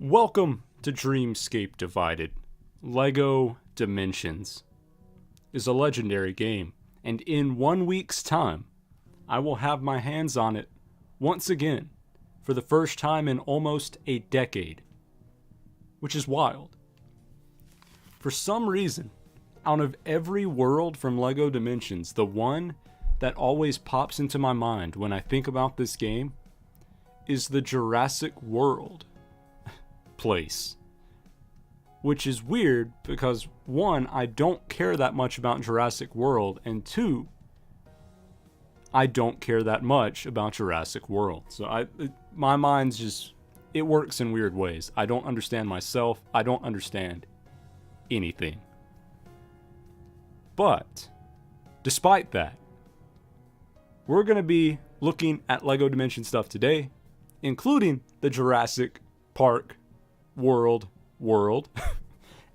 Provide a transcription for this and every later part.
Welcome to Dreamscape Divided. LEGO Dimensions is a legendary game, and in 1 week's time, I will have my hands on it once again for the first time in almost a decade, which is wild. For some reason, out of every world from LEGO Dimensions, the one that always pops into my mind when I think about this game is the Jurassic World place. Which is weird because, one, I don't care that much about Jurassic World, and two, I don't care that much about Jurassic World. So my mind's just, it works in weird ways. I don't understand myself. I don't understand anything. But, despite that, we're going to be looking at LEGO Dimension stuff today, including the Jurassic Park world,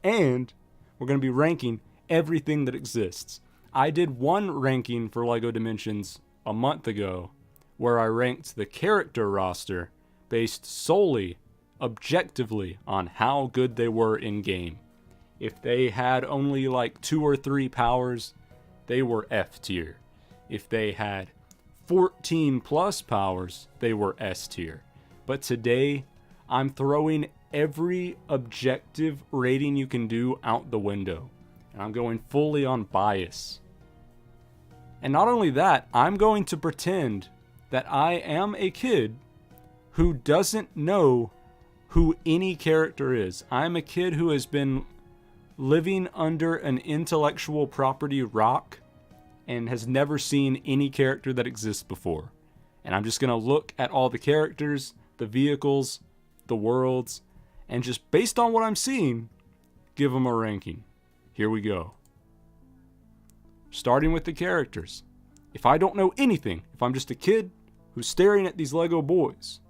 and we're going to be ranking everything that exists. I did one ranking for LEGO Dimensions a month ago, where I ranked the character roster based solely, objectively, on how good they were in-game. If they had only like 2 or 3 powers, they were F tier. If they had 14 plus powers, they were S tier. But today, I'm throwing every objective rating you can do out the window. And I'm going fully on bias. And not only that, I'm going to pretend that I am a kid who doesn't know who any character is. I'm a kid who has been living under an intellectual property rock and has never seen any character that exists before. And I'm just going to look at all the characters, the vehicles, the worlds, and just based on what I'm seeing, give them a ranking. Here we go. Starting with the characters. If I don't know anything, if I'm just a kid who's staring at these Lego boys,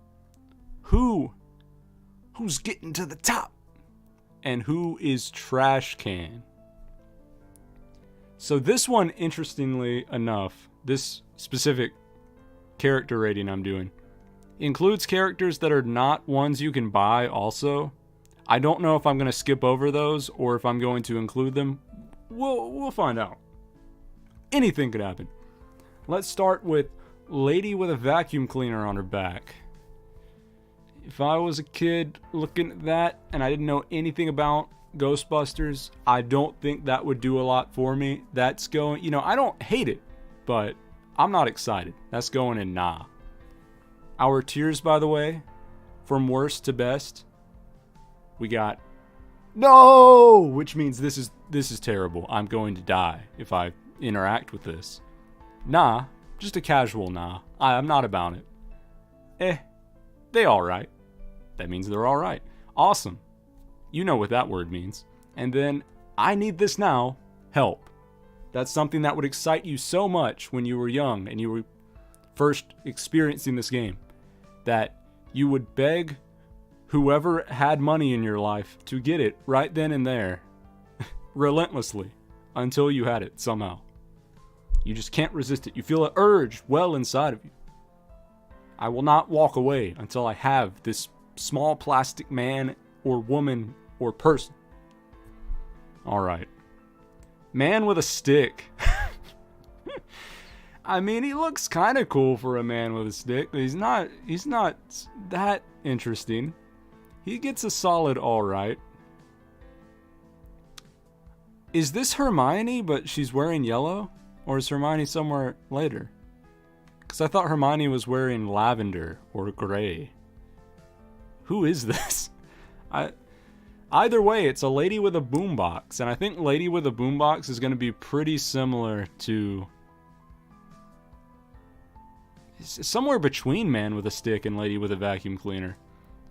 who's getting to the top? And who is trash can? So this one, interestingly enough, this specific character rating I'm doing, includes characters that are not ones you can buy also. I don't know if I'm going to skip over those or if I'm going to include them. We'll find out. Anything could happen. Let's start with Lady with a Vacuum Cleaner on her back. If I was a kid looking at that and I didn't know anything about Ghostbusters, I don't think that would do a lot for me. That's going, I don't hate it, but I'm not excited. That's going in nah. Our tiers, by the way, from worst to best, we got no, which means this is terrible. I'm going to die if I interact with this. Nah, just a casual nah. I'm not about it. They alright. That means they're alright. Awesome. You know what that word means. And then, I need this now, help. That's something that would excite you so much when you were young and you were first experiencing this game, that you would beg whoever had money in your life to get it right then and there, relentlessly, until you had it somehow. You just can't resist it. You feel an urge well inside of you. I will not walk away until I have this small plastic man or woman or person. Alright. Man with a stick. I mean, he looks kind of cool for a man with a stick, but he's not that interesting. He gets a solid alright. Is this Hermione, but she's wearing yellow? Or is Hermione somewhere later? Because I thought Hermione was wearing lavender or gray. Who is this? Either way, it's a lady with a boombox, and I think lady with a boombox is going to be pretty similar to somewhere between man with a stick and lady with a vacuum cleaner.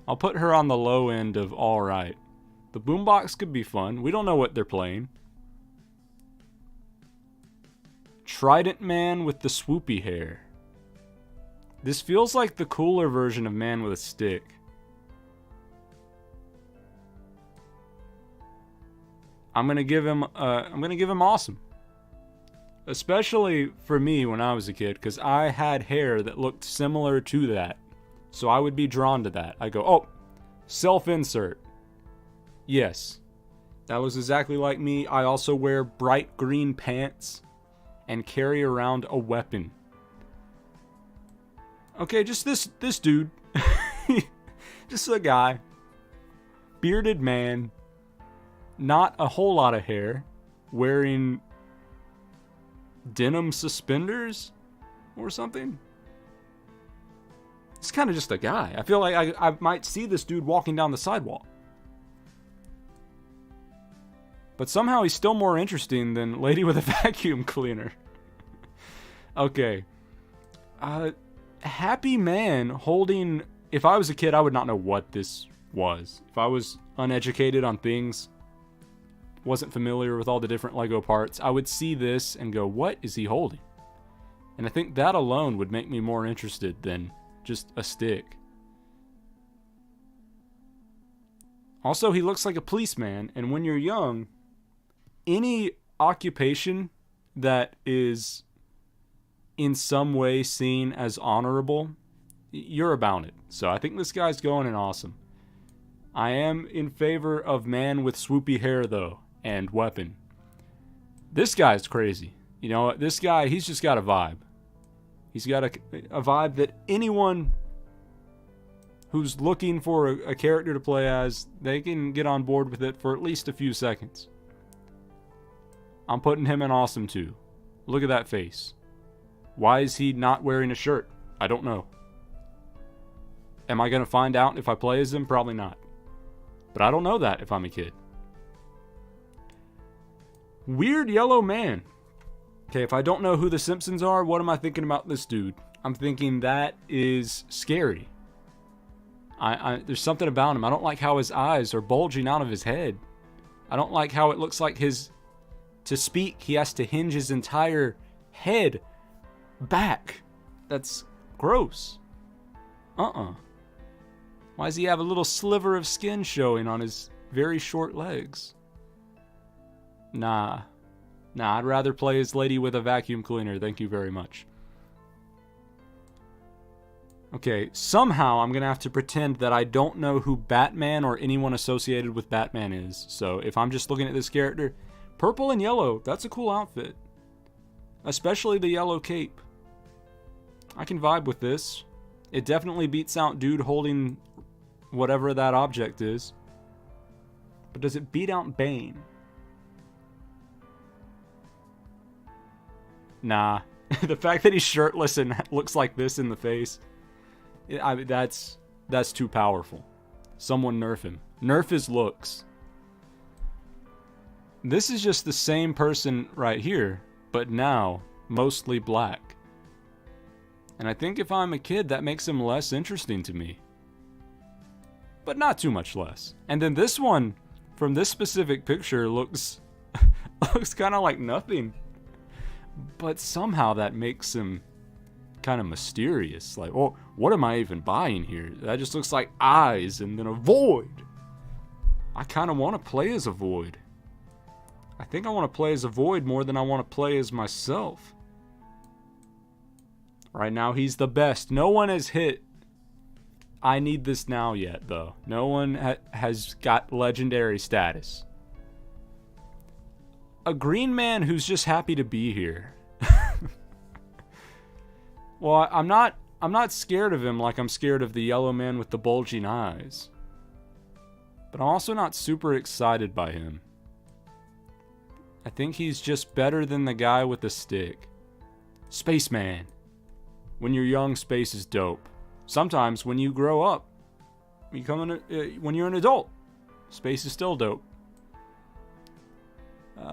I'll put her on the low end of alright. The boombox could be fun. We don't know what they're playing. Trident man with the swoopy hair. This feels like the cooler version of man with a stick. I'm gonna give him awesome. Especially for me when I was a kid, because I had hair that looked similar to that. So I would be drawn to that. I go, oh, Self-insert. Yes. That was exactly like me. I also wear bright green pants and carry around a weapon. Okay, just this dude. Just a guy. Bearded man. Not a whole lot of hair. Wearing denim suspenders or something. It's kind of just a guy. I feel like I might see this dude walking down the sidewalk. But somehow he's still more interesting than Lady with a Vacuum Cleaner. Okay. Happy man holding... If I was a kid, I would not know what this was. If I was uneducated on things, wasn't familiar with all the different Lego parts, I would see this and go, what is he holding? And I think that alone would make me more interested than just a stick. Also, he looks like a policeman, and when you're young, any occupation that is in some way seen as honorable, you're about it. So I think this guy's going in awesome. I am in favor of man with swoopy hair, though, and weapon. This guy's crazy. You know what? This guy, he's just got a vibe. He's got a vibe that anyone who's looking for a character to play as, they can get on board with it for at least a few seconds. I'm putting him in awesome, too. Look at that face. Why is he not wearing a shirt? I don't know. Am I going to find out if I play as him? Probably not. But I don't know that if I'm a kid. Weird yellow man. Okay, if I don't know who the Simpsons are, what am I thinking about this dude? I'm thinking that is scary. There's something about him. I don't like how his eyes are bulging out of his head. I don't like how it looks like to speak, he has to hinge his entire head back. That's gross. Why does he have a little sliver of skin showing on his very short legs? Nah, I'd rather play as Lady with a Vacuum Cleaner, thank you very much. Okay, somehow I'm gonna have to pretend that I don't know who Batman or anyone associated with Batman is. So if I'm just looking at this character, purple and yellow, that's a cool outfit. Especially the yellow cape. I can vibe with this. It definitely beats out dude holding whatever that object is. But does it beat out Bane? Nah. The fact that he's shirtless and looks like this in the face, that's too powerful. Someone nerf him. Nerf his looks. This is just the same person right here, but now mostly black. And I think if I'm a kid, that makes him less interesting to me. But not too much less. And then this one, from this specific picture, looks kind of like nothing. But somehow that makes him kind of mysterious. Like, oh, what am I even buying here? That just looks like eyes and then a void. I kind of want to play as a void. I think I want to play as a void more than I want to play as myself. Right now, he's the best. No one has hit I need this now yet, though. No one has got legendary status. A green man who's just happy to be here. Well, I'm not scared of him like I'm scared of the yellow man with the bulging eyes. But I'm also not super excited by him. I think he's just better than the guy with the stick. Spaceman. When you're young, space is dope. Sometimes when you grow up, when you're an adult, space is still dope.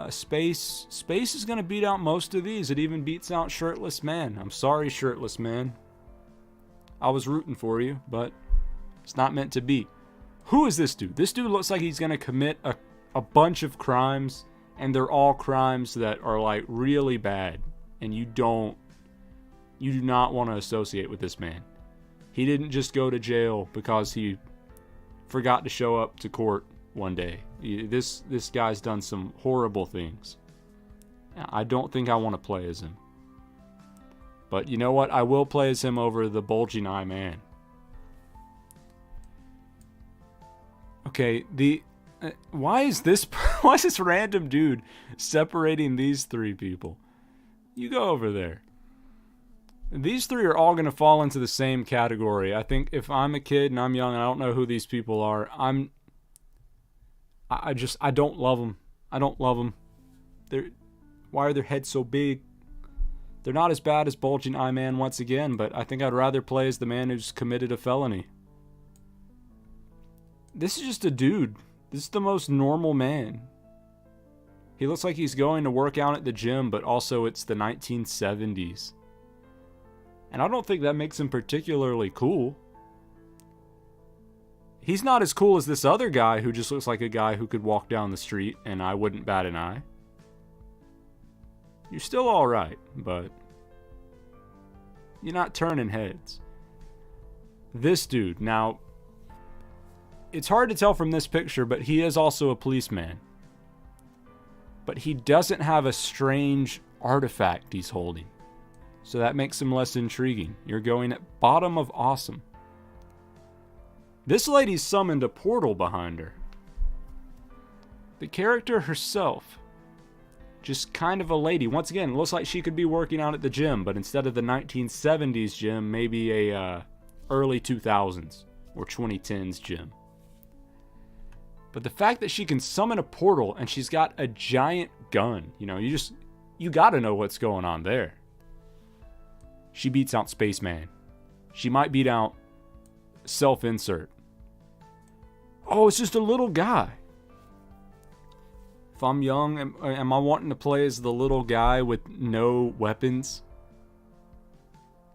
Space is going to beat out most of these. It even beats out Shirtless Man. I'm sorry, Shirtless Man. I was rooting for you, but it's not meant to be. Who is this dude? This dude looks like he's going to commit a bunch of crimes, and they're all crimes that are like really bad, and you do not want to associate with this man. He didn't just go to jail because he forgot to show up to court one day. This guy's done some horrible things. I don't think I want to play as him. But you know what? I will play as him over the bulging eye man. Okay, why is this why is this random dude separating these three people? You go over there. These three are all going to fall into the same category. I think if I'm a kid and I'm young and I don't know who these people are, I don't love them. I don't love them. Why are their heads so big? They're not as bad as Bulging Eye Man once again, but I think I'd rather play as the man who's committed a felony. This is just a dude. This is the most normal man. He looks like he's going to work out at the gym, but also it's the 1970s. And I don't think that makes him particularly cool. He's not as cool as this other guy who just looks like a guy who could walk down the street and I wouldn't bat an eye. You're still alright, but you're not turning heads. This dude, now, it's hard to tell from this picture, but he is also a policeman. But he doesn't have a strange artifact he's holding. So that makes him less intriguing. You're going at bottom of awesome. This lady's summoned a portal behind her. The character herself, just kind of a lady. Once again, it looks like she could be working out at the gym, but instead of the 1970s gym, maybe a early 2000s or 2010s gym. But the fact that she can summon a portal and she's got a giant gun, you gotta know what's going on there. She beats out Spaceman. She might beat out Self-Insert. Oh, it's just a little guy. If I'm young, am I wanting to play as the little guy with no weapons?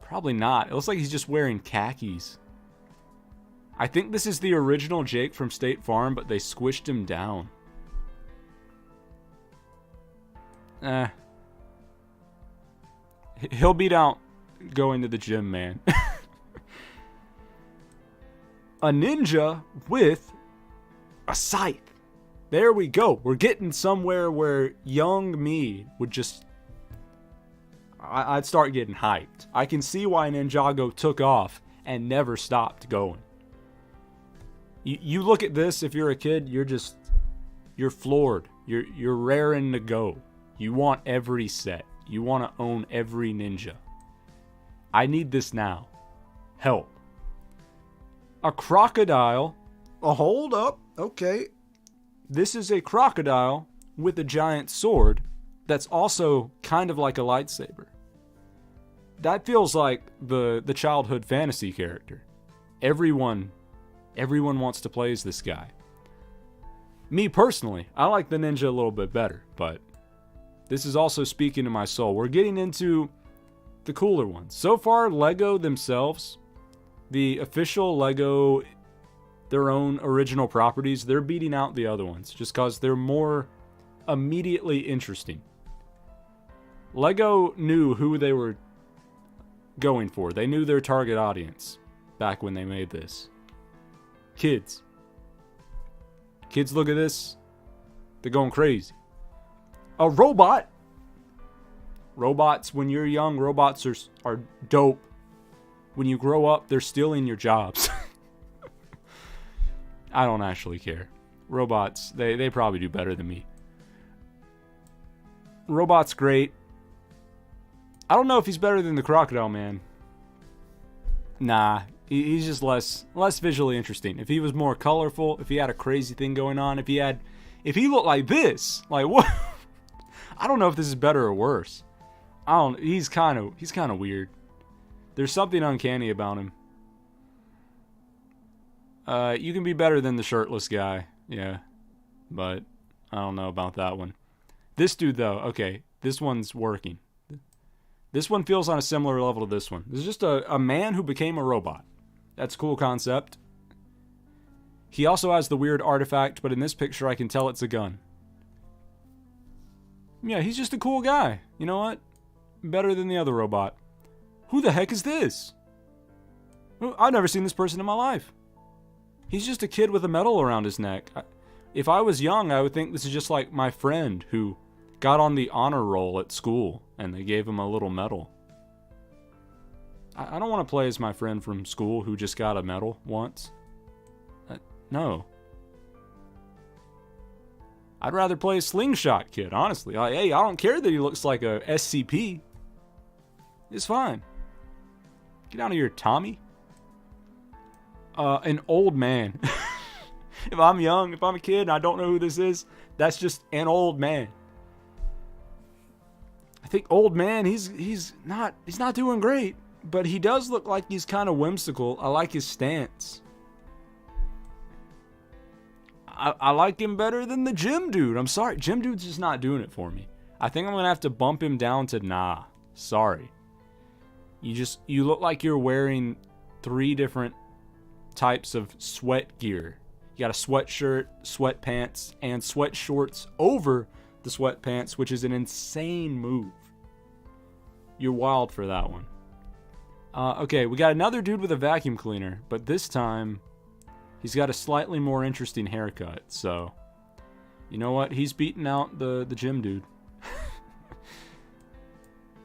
Probably not. It looks like he's just wearing khakis. I think this is the original Jake from State Farm, but they squished him down. He'll beat out going to the gym, man. A ninja with a scythe. There we go. We're getting somewhere where young me would just... I'd start getting hyped. I can see why Ninjago took off and never stopped going. You look at this, if you're a kid, you're floored. You're raring to go. You want every set. You want to own every ninja. I need this now. Help. A crocodile. Hold up. Okay. This is a crocodile with a giant sword that's also kind of like a lightsaber. That feels like the childhood fantasy character. Everyone wants to play as this guy. Me personally, I like the ninja a little bit better, but this is also speaking to my soul. We're getting into the cooler ones. So far, LEGO themselves, the official LEGO, their own original properties, they're beating out the other ones just because they're more immediately interesting. LEGO knew who they were going for. They knew their target audience back when they made this. Kids. Kids look at this, they're going crazy. A robot. Robots, when you're young, robots are dope. When you grow up, they're stealing your jobs. I don't actually care. Robots, they probably do better than me. Robot's great. I don't know if he's better than the Crocodile Man. Nah, he's just less visually interesting. If he was more colorful, if he had a crazy thing going on, if he looked like this, like what? I don't know if this is better or worse. He's kind of weird. There's something uncanny about him. You can be better than the shirtless guy, yeah, but I don't know about that one. This dude though, okay, this one's working. This one feels on a similar level to this one. This is just a man who became a robot. That's a cool concept. He also has the weird artifact, but in this picture I can tell it's a gun. Yeah, he's just a cool guy. You know what? Better than the other robot. Who the heck is this? I've never seen this person in my life. He's just a kid with a medal around his neck. If I was young, I would think this is just like my friend who got on the honor roll at school and they gave him a little medal. I don't want to play as my friend from school who just got a medal once. No. I'd rather play a slingshot kid, honestly. Hey, I don't care that he looks like a SCP. It's fine. Get out of here, Tommy. An old man. If I'm young, if I'm a kid and I don't know who this is, that's just an old man. I think old man, he's not doing great, but he does look like he's kind of whimsical. I like his stance. I like him better than the gym dude. I'm sorry, gym dude's just not doing it for me. I think I'm gonna have to bump him down to nah. Sorry. You look like you're wearing 3 different types of sweat gear. You got a sweatshirt, sweatpants, and sweat shorts over the sweatpants, which is an insane move. You're wild for that one. Okay, we got another dude with a vacuum cleaner, but this time he's got a slightly more interesting haircut. So, you know what? He's beating out the gym dude.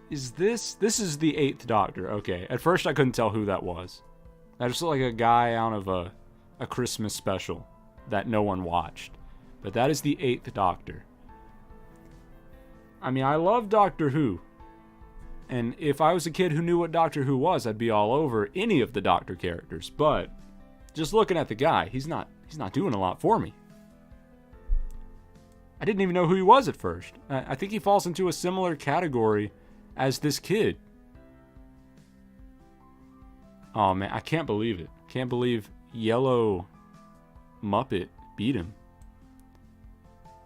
This is the 8th Doctor. Okay, at first I couldn't tell who that was. That just looked like a guy out of a Christmas special that no one watched. But that is the 8th Doctor. I mean, I love Doctor Who. And if I was a kid who knew what Doctor Who was, I'd be all over any of the Doctor characters. But just looking at the guy, he's not doing a lot for me. I didn't even know who he was at first. I think he falls into a similar category as this kid. Oh man, I can't believe it. Can't believe Yellow Muppet beat him.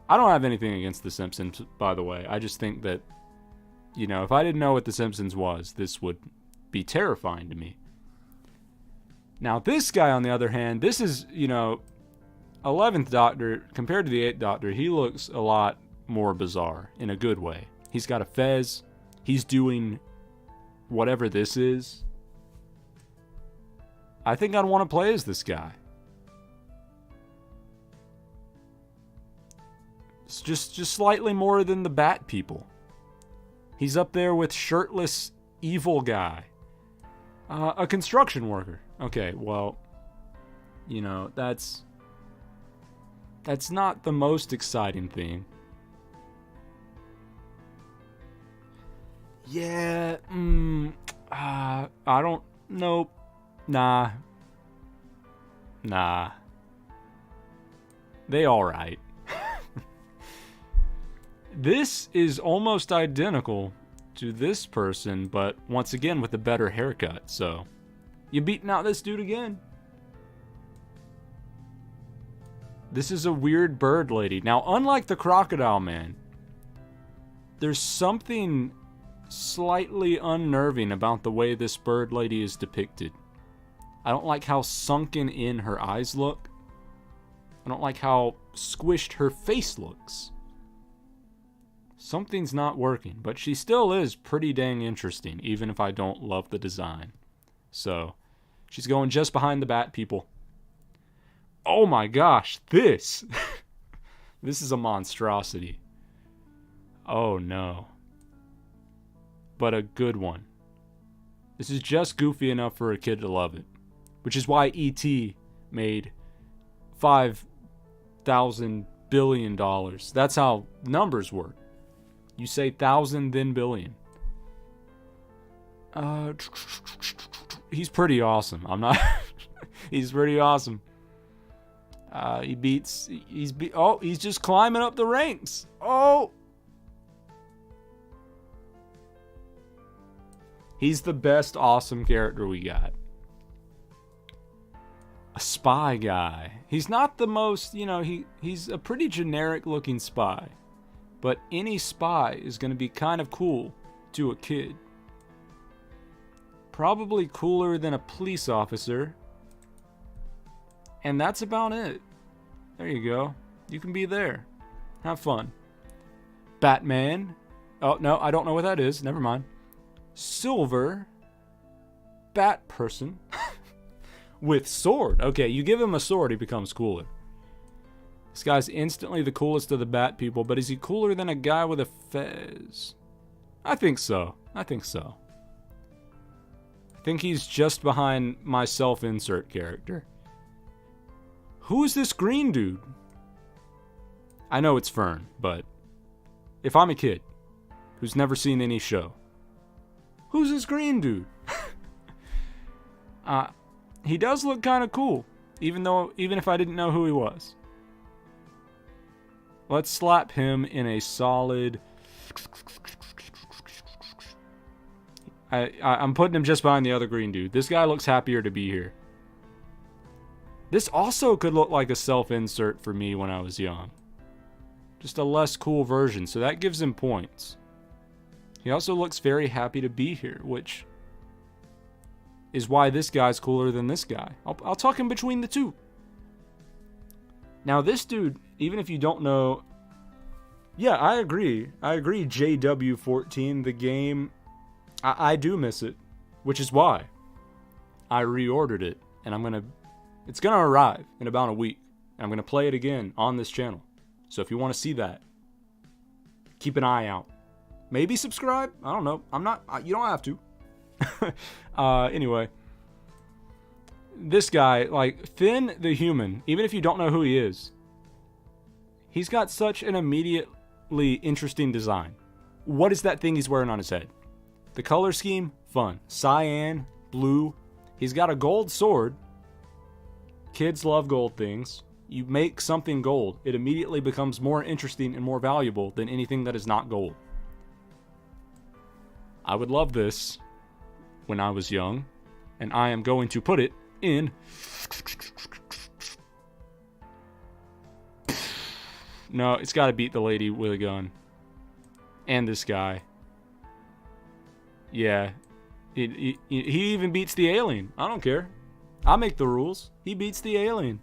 I don't have anything against The Simpsons, by the way. I just think that, you know, if I didn't know what The Simpsons was, this would be terrifying to me. Now, this guy, on the other hand, this is, you know, 11th Doctor, compared to the 8th Doctor, he looks a lot more bizarre, in a good way. He's got a fez. He's doing whatever this is. I think I'd want to play as this guy. It's just slightly more than the Bat people. He's up there with shirtless, evil guy. A construction worker. Okay, well, you know, that's not the most exciting thing. Yeah, I don't, nope, nah. They alright. This is almost identical to this person, but once again with a better haircut, so you beating out this dude again. This is a weird bird lady. Now, unlike the Crocodile Man, there's something slightly unnerving about the way this bird lady is depicted. I don't like how sunken in her eyes look. I don't like how squished her face looks. Something's not working, but she still is pretty dang interesting, even if I don't love the design. So, she's going just behind the Bat people. Oh my gosh, this! This is a monstrosity. Oh no. But a good one. This is just goofy enough for a kid to love it. Which is why E.T. made $5,000 billion. That's how numbers work. You say 1,000, then billion. He's pretty awesome. I'm not... He's pretty awesome. He's just climbing up the ranks. Oh! He's the best awesome character we got. A spy guy. He's not the most, you know, he's a pretty generic looking spy. But any spy is going to be kind of cool to a kid. Probably cooler than a police officer. And that's about it. There you go. You can be there. Have fun. Batman. Oh, no, I don't know what that is. Never mind. Silver. Bat person. With sword. Okay, you give him a sword, he becomes cooler. This guy's instantly the coolest of the Bat people, but is he cooler than a guy with a fez? I think so. I think he's just behind my self-insert character. Who is this green dude? I know it's Fern, but if I'm a kid who's never seen any show, who's this green dude? He does look kind of cool, even if I didn't know who he was. Let's slap him in a solid... I'm putting him just behind the other green dude. This guy looks happier to be here. This also could look like a self-insert for me when I was young. Just a less cool version, so that gives him points. He also looks very happy to be here, which is why this guy's cooler than this guy. I'll tuck him between the two. Now this dude, even if you don't know... Yeah, I agree. JW14, the game... I do miss it, which is why I reordered it, and it's gonna arrive in about a week, and I'm gonna play it again on this channel. So if you want to see that, keep an eye out. Maybe subscribe. I don't know. You don't have to. Anyway, this guy, like Finn the human, even if you don't know who he is, he's got such an immediately interesting design. What is that thing he's wearing on his head? The color scheme, fun. Cyan, blue. He's got a gold sword. Kids love gold things. You make something gold, it immediately becomes more interesting and more valuable than anything that is not gold. I would love this when I was young, and I am going to put it in... No, it's got to beat the lady with a gun. And this guy. Yeah, he even beats the alien. I don't care. I make the rules. He beats the alien.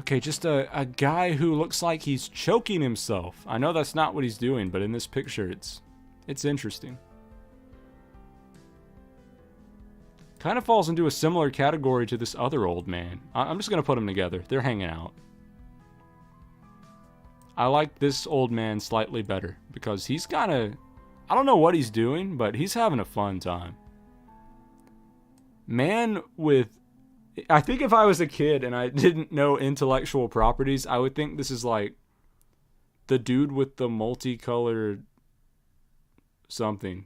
Okay, just a guy who looks like he's choking himself. I know that's not what he's doing, but in this picture, it's interesting. Kind of falls into a similar category to this other old man. I'm just going to put them together. They're hanging out. I like this old man slightly better because he's kind of... I don't know what he's doing, but he's having a fun time. Man with... I think if I was a kid and I didn't know intellectual properties, I would think this is like the dude with the multicolored something.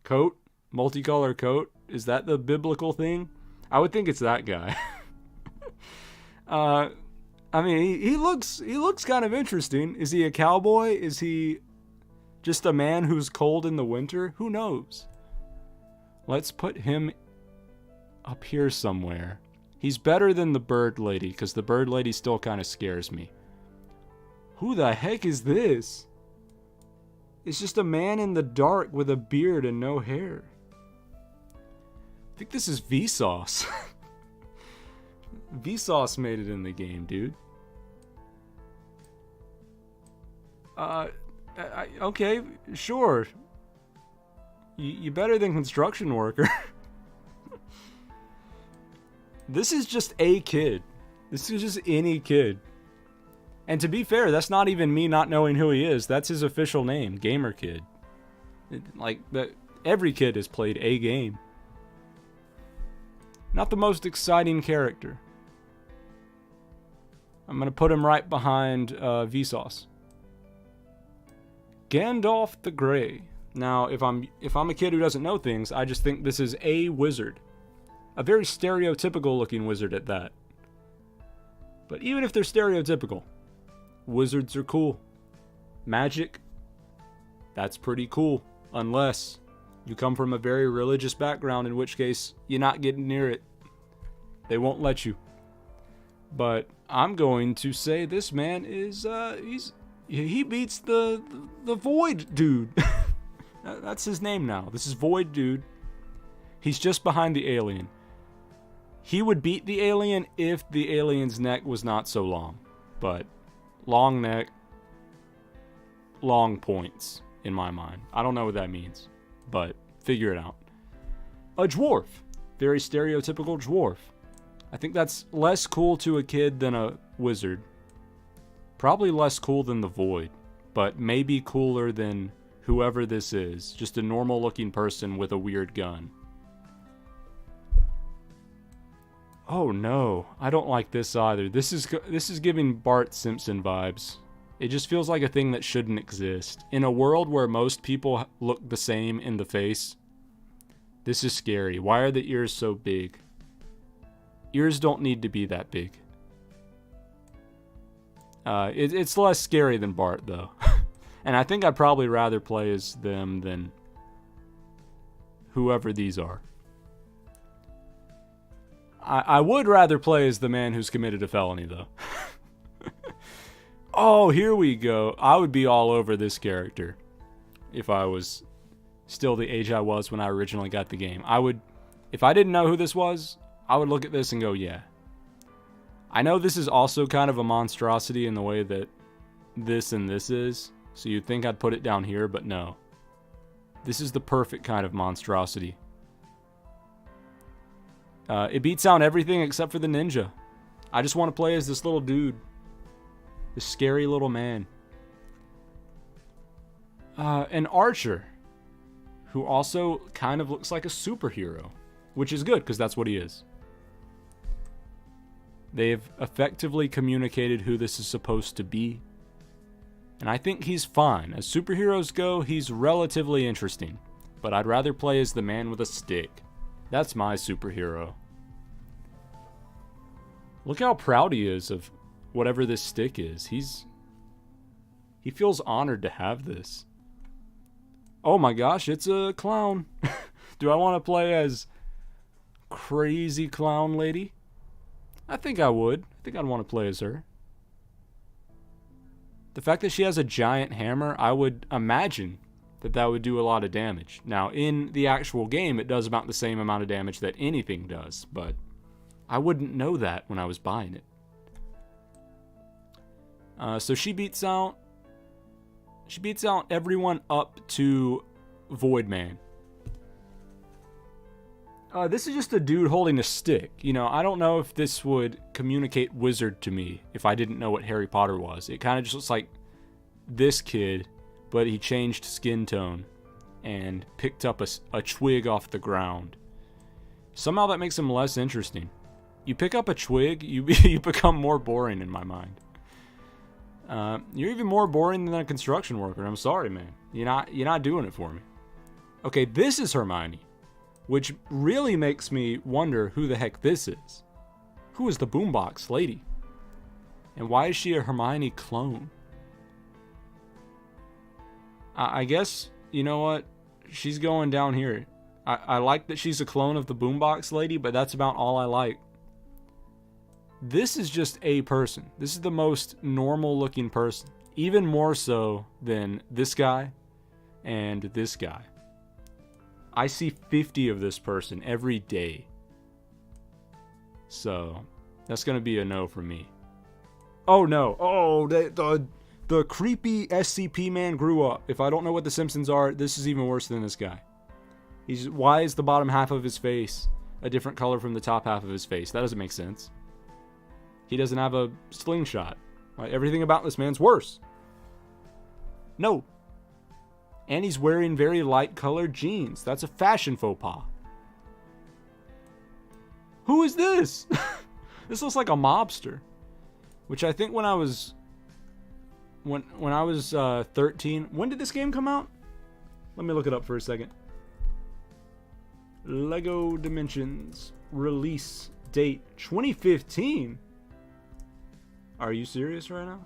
Coat? Multicolor coat? Is that the biblical thing? I would think it's that guy. I mean, he looks kind of interesting. Is he a cowboy? Is he... just a man who's cold in the winter? Who knows? Let's put him up here somewhere. He's better than the bird lady, because the bird lady still kind of scares me. Who the heck is this? It's just a man in the dark with a beard and no hair. I think this is Vsauce. Vsauce made it in the game, dude. Okay, sure. You better than construction worker. This is just a kid. This is just any kid. And to be fair, that's not even me not knowing who he is. That's his official name, Gamer Kid. Every kid has played a game. Not the most exciting character. I'm gonna put him right behind Vsauce. Gandalf the Grey. Now, if I'm a kid who doesn't know things, I just think this is a wizard. A very stereotypical looking wizard at that. But even if they're stereotypical, wizards are cool. Magic, that's pretty cool. Unless you come from a very religious background, in which case you're not getting near it. They won't let you. But I'm going to say this man is, he beats the Void Dude. That's his name now. This is Void Dude. He's just behind the alien. He would beat the alien if the alien's neck was not so long. But long neck, long points in my mind. I don't know what that means, but figure it out. A dwarf. Very stereotypical dwarf. I think that's less cool to a kid than a wizard. Probably less cool than the Void, but maybe cooler than whoever this is. Just a normal looking person with a weird gun. Oh no, I don't like this either. This is giving Bart Simpson vibes. It just feels like a thing that shouldn't exist. In a world where most people look the same in the face, this is scary. Why are the ears so big? Ears don't need to be that big. It's less scary than Bart, though. And I think I'd probably rather play as them than whoever these are. I would rather play as the man who's committed a felony, though. Oh, here we go. I would be all over this character if I was still the age I was when I originally got the game. If I didn't know who this was, I would look at this and go, yeah. I know this is also kind of a monstrosity in the way that this and this is, so you'd think I'd put it down here, but no. This is the perfect kind of monstrosity. It beats out everything except for the ninja. I just want to play as this little dude. This scary little man. An archer, who also kind of looks like a superhero, which is good, because that's what he is. They've effectively communicated who this is supposed to be. And I think he's fine. As superheroes go, he's relatively interesting. But I'd rather play as the man with a stick. That's my superhero. Look how proud he is of whatever this stick is. He feels honored to have this. Oh my gosh, it's a clown. Do I want to play as crazy clown lady? I think I would. I think I'd want to play as her. The fact that she has a giant hammer, I would imagine that would do a lot of damage. Now, in the actual game, it does about the same amount of damage that anything does, but I wouldn't know that when I was buying it. So she beats out everyone up to Void Man. This is just a dude holding a stick. You know, I don't know if this would communicate wizard to me if I didn't know what Harry Potter was. It kind of just looks like this kid, but he changed skin tone and picked up a twig off the ground. Somehow that makes him less interesting. You pick up a twig, you become more boring in my mind. You're even more boring than a construction worker. I'm sorry, man. You're not doing it for me. Okay, this is Hermione, which really makes me wonder who the heck this is. Who is the boombox lady? And why is she a Hermione clone? I guess, you know what? She's going down here. I like that she's a clone of the boombox lady, but that's about all I like. This is just a person. This is the most normal looking person. Even more so than this guy and this guy. I see 50 of this person every day. So, that's going to be a no for me. Oh no. Oh, the creepy SCP man grew up. If I don't know what the Simpsons are, this is even worse than this guy. Why is the bottom half of his face a different color from the top half of his face? That doesn't make sense. He doesn't have a slingshot. Right? Everything about this man's worse. No. And he's wearing very light colored jeans. That's a fashion faux pas. Who is this? This looks like a mobster. Which I think when I was 13. When did this game come out? Let me look it up for a second. Lego Dimensions release date 2015. Are you serious right now?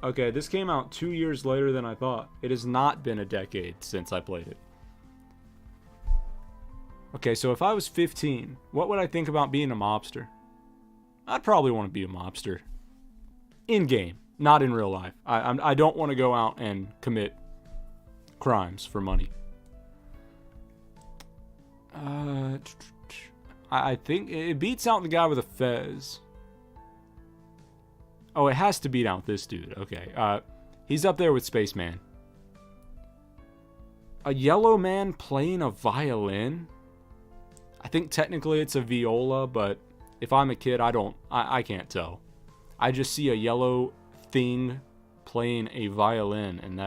Okay, this came out 2 years later than I thought. It has not been a decade since I played it. Okay, so if I was 15, what would I think about being a mobster? I'd probably want to be a mobster. In-game, not in real life. I don't want to go out and commit crimes for money. I think it beats out the guy with a fez. Oh, it has to beat out this dude. Okay. He's up there with Spaceman. A yellow man playing a violin? I think technically it's a viola, but if I'm a kid, I can't tell. I just see a yellow thing playing a violin, and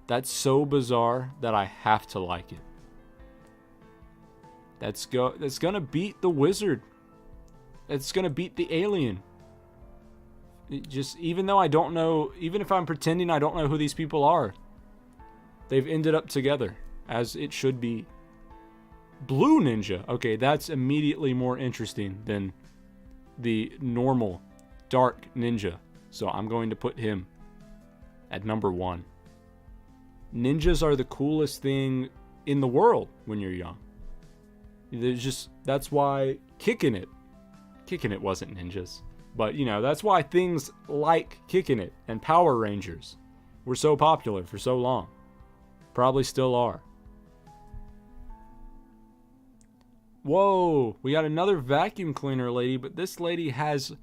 that's so bizarre that I have to like it. That's gonna beat the wizard. It's gonna beat the alien. Just, even though I don't know, even if I'm pretending I don't know who these people are, they've ended up together, as it should be. Blue ninja. Okay, that's immediately more interesting than the normal dark ninja. So I'm going to put him at number 1. Ninjas are the coolest thing in the world when you're young. That's why Kicking It wasn't ninjas. But, you know, that's why things like Kicking It and Power Rangers were so popular for so long. Probably still are. Whoa, we got another vacuum cleaner lady, but this lady has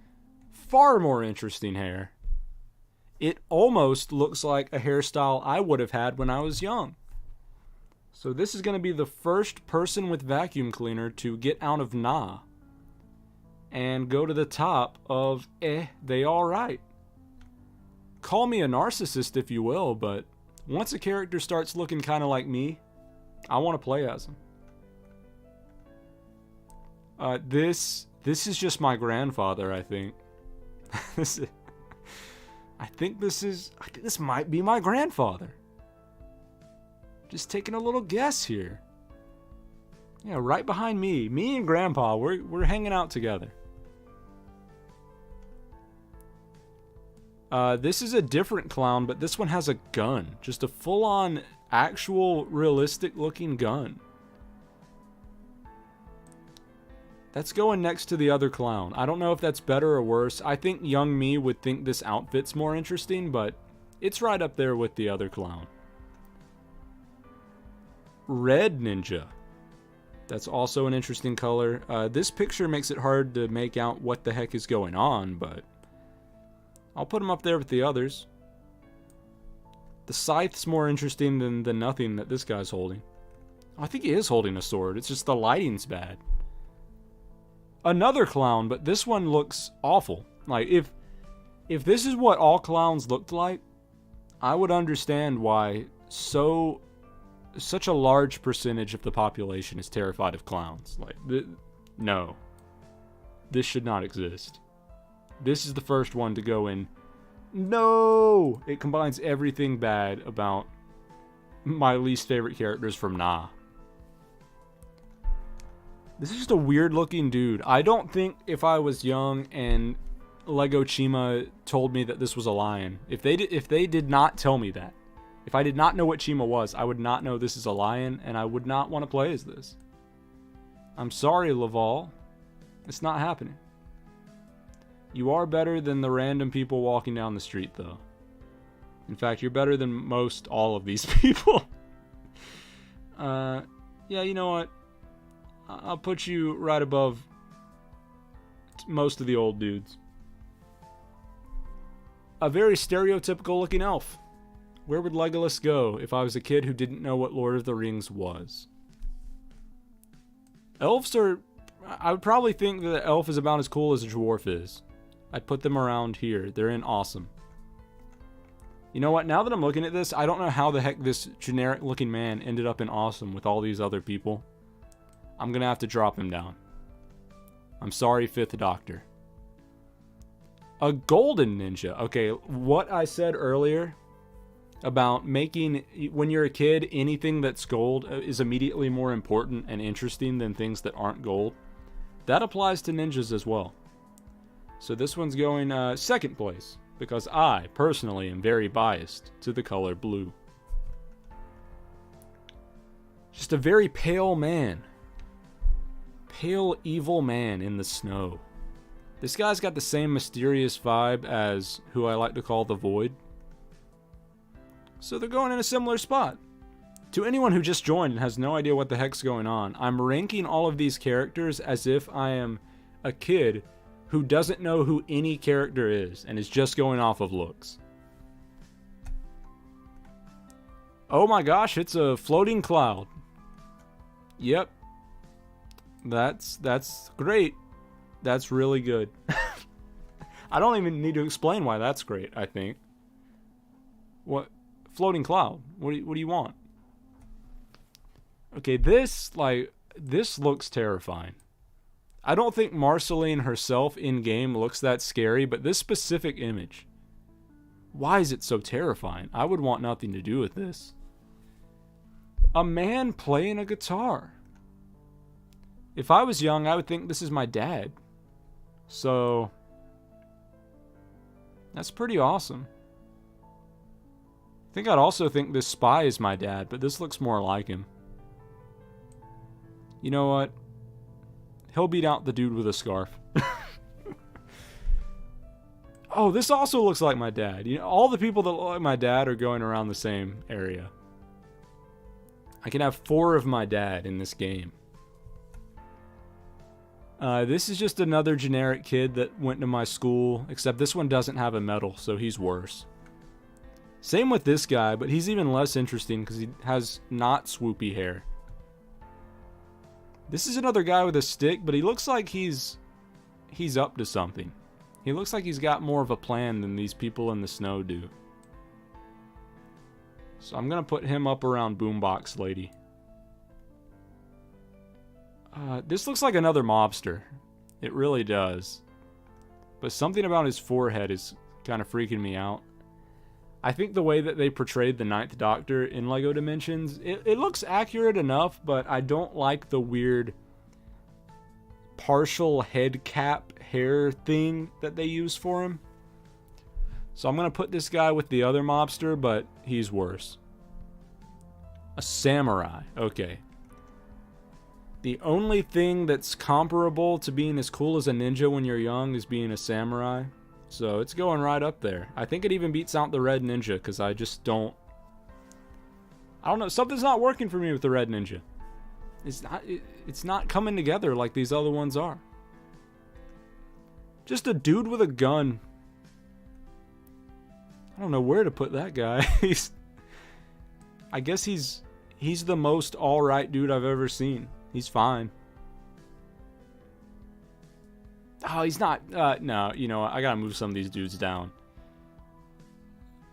far more interesting hair. It almost looks like a hairstyle I would have had when I was young. So this is going to be the first person with vacuum cleaner to get out of nah and go to the top of they alright. Call me a narcissist if you will, but once a character starts looking kind of like me, I want to play as him. This is just my grandfather, I think. I think this might be my grandfather. Just taking a little guess here. Yeah, right behind me. Me and Grandpa, we're hanging out together. This is a different clown, but this one has a gun. Just a full-on, actual, realistic-looking gun. That's going next to the other clown. I don't know if that's better or worse. I think young me would think this outfit's more interesting, but it's right up there with the other clown. Red ninja. That's also an interesting color. This picture makes it hard to make out what the heck is going on, but I'll put him up there with the others. The scythe's more interesting than the nothing that this guy's holding. I think he is holding a sword. It's just the lighting's bad. Another clown, but this one looks awful. Like, if this is what all clowns looked like, I would understand why such a large percentage of the population is terrified of clowns. Like, no. This should not exist. This is the first one to go in. No! It combines everything bad about my least favorite characters from Nah. This is just a weird looking dude. I don't think if I was young and Lego Chima told me that this was a lion, if they did not tell me that, if I did not know what Chima was, I would not know this is a lion, and I would not want to play as this. I'm sorry, Laval. It's not happening. You are better than the random people walking down the street, though. In fact, you're better than most all of these people. Yeah, you know what? I'll put you right above most of the old dudes. A very stereotypical looking elf. Where would Legolas go if I was a kid who didn't know what Lord of the Rings was? Elves are... I would probably think that an elf is about as cool as a dwarf is. I'd put them around here. They're in awesome. You know what? Now that I'm looking at this, I don't know how the heck this generic looking man ended up in awesome with all these other people. I'm gonna have to drop him down. I'm sorry, 5th Doctor. A golden ninja. Okay, what I said earlier about making, when you're a kid, anything that's gold is immediately more important and interesting than things that aren't gold. That applies to ninjas as well. So this one's going second place, because I, personally, am very biased to the color blue. Just a very pale man. Pale, evil man in the snow. This guy's got the same mysterious vibe as who I like to call the Void. So they're going in a similar spot. To anyone who just joined and has no idea what the heck's going on, I'm ranking all of these characters as if I am a kid who doesn't know who any character is and is just going off of looks. Oh my gosh, it's a floating cloud. Yep. That's great. That's really good. I don't even need to explain why that's great, I think. What? Floating cloud. What do you want? Okay, this looks terrifying. I don't think Marceline herself in-game looks that scary, but this specific image, why is it so terrifying? I would want nothing to do with this. A man playing a guitar. If I was young, I would think this is my dad. So, that's pretty awesome. I think I'd also think this spy is my dad, but this looks more like him. You know what? He'll beat out the dude with a scarf. Oh, this also looks like my dad. You know, all the people that look like my dad are going around the same area. I can have 4 of my dad in this game. This is just another generic kid that went to my school, except this one doesn't have a medal, so he's worse. Same with this guy, but he's even less interesting because he has not swoopy hair. This is another guy with a stick, but he looks like he's up to something. He looks like he's got more of a plan than these people in the snow do. So I'm going to put him up around Boombox Lady. This looks like another mobster. It really does. But something about his forehead is kind of freaking me out. I think the way that they portrayed the Ninth Doctor in LEGO Dimensions, it looks accurate enough, but I don't like the weird partial head cap hair thing that they use for him. So I'm going to put this guy with the other mobster, but he's worse. A samurai. Okay. The only thing that's comparable to being as cool as a ninja when you're young is being a samurai. So it's going right up there. I think it even beats out the red ninja because I just don't... I don't know. Something's not working for me with the red ninja. It's not coming together like these other ones are. Just a dude with a gun. I don't know where to put that guy. I guess he's the most alright dude I've ever seen. He's fine. Oh, he's not. No, you know what? I gotta move some of these dudes down.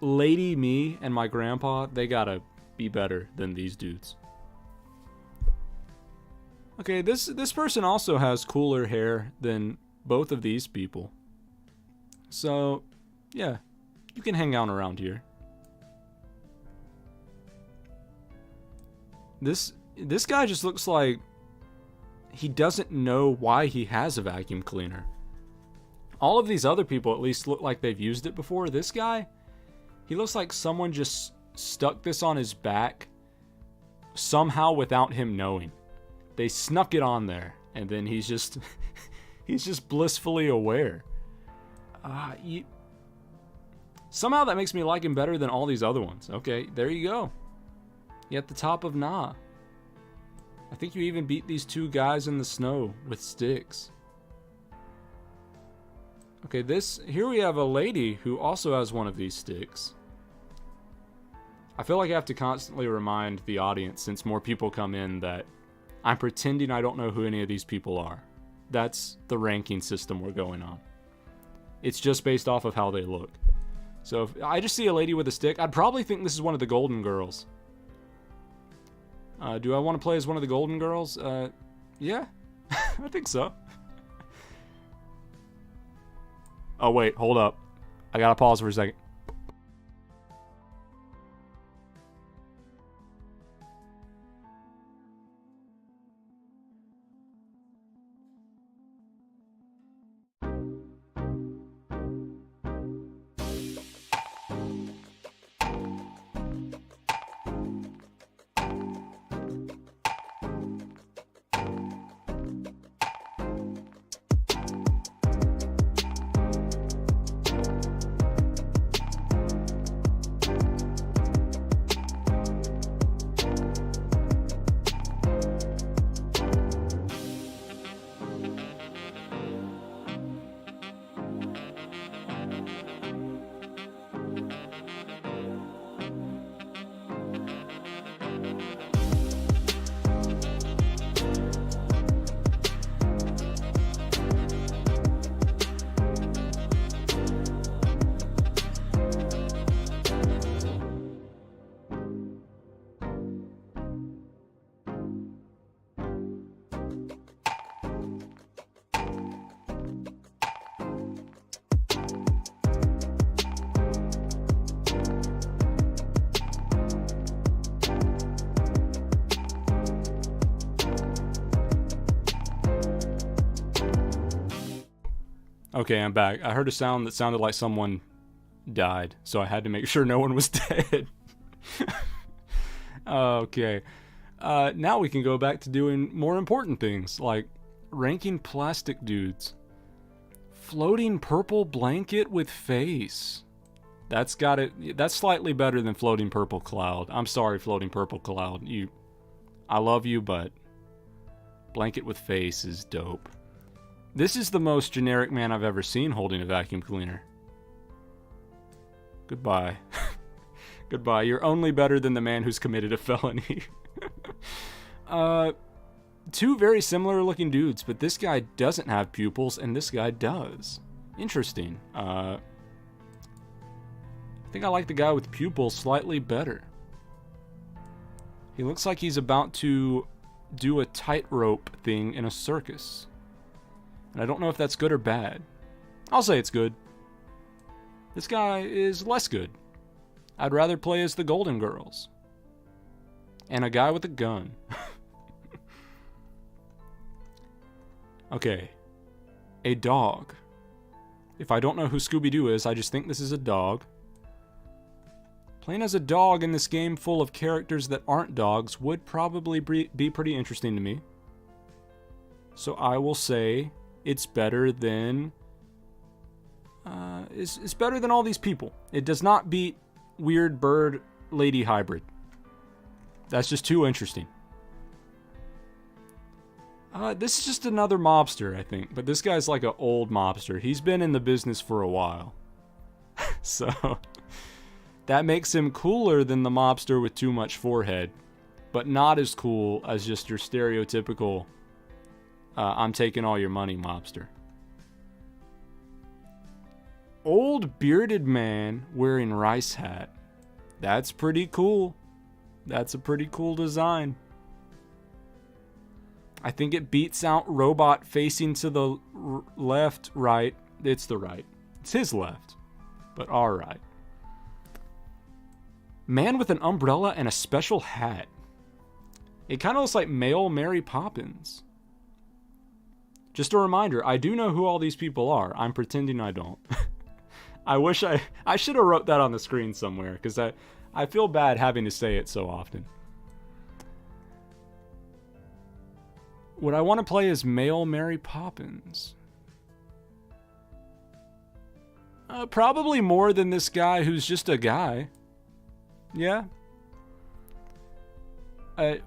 Lady me and my grandpa, they gotta be better than these dudes. Okay, this person also has cooler hair than both of these people. So, yeah, you can hang out around here. This guy just looks like he doesn't know why he has a vacuum cleaner. All of these other people at least look like they've used it before. This guy, he looks like someone just stuck this on his back somehow without him knowing. They snuck it on there, and then he's just he's just blissfully aware. Somehow that makes me like him better than all these other ones. Okay, there you go. You're at the top of Nah. I think you even beat these 2 guys in the snow with sticks. Okay, here we have a lady who also has one of these sticks. I feel like I have to constantly remind the audience, since more people come in, that I'm pretending I don't know who any of these people are. That's the ranking system we're going on. It's just based off of how they look. So if I just see a lady with a stick, I'd probably think this is one of the Golden Girls. Do I want to play as one of the Golden Girls? Yeah, I think so. Oh wait, hold up. I gotta pause for a second. Okay, I'm back. I heard a sound that sounded like someone died, so I had to make sure no one was dead. Okay. Now we can go back to doing more important things, like ranking plastic dudes. Floating purple blanket with face. That's got it. That's slightly better than floating purple cloud. I'm sorry, floating purple cloud. I love you, but blanket with face is dope. This is the most generic man I've ever seen holding a vacuum cleaner. Goodbye. Goodbye. You're only better than the man who's committed a felony. Two very similar looking dudes, but this guy doesn't have pupils and this guy does. Interesting. I think I like the guy with pupils slightly better. He looks like he's about to do a tightrope thing in a circus. And I don't know if that's good or bad. I'll say it's good. This guy is less good. I'd rather play as the Golden Girls. And a guy with a gun. Okay. A dog. If I don't know who Scooby-Doo is, I just think this is a dog. Playing as a dog in this game full of characters that aren't dogs would probably be pretty interesting to me. So I will say it's better than... it's better than all these people. It does not beat Weird Bird Lady Hybrid. That's just too interesting. This is just another mobster, I think. But this guy's like an old mobster. He's been in the business for a while. So... that makes him cooler than the mobster with too much forehead, but not as cool as just your stereotypical, I'm taking all your money mobster. Old bearded man wearing rice hat. That's pretty cool. That's a pretty cool design. I think it beats out robot facing to the left, right. It's the right. It's his left, but our right. Man with an umbrella and a special hat. It kind of looks like male Mary Poppins. Just a reminder, I do know who all these people are. I'm pretending I don't. I wish I should have wrote that on the screen somewhere, because I feel bad having to say it so often. Would I want to play as male Mary Poppins? Probably more than this guy who's just a guy. Yeah.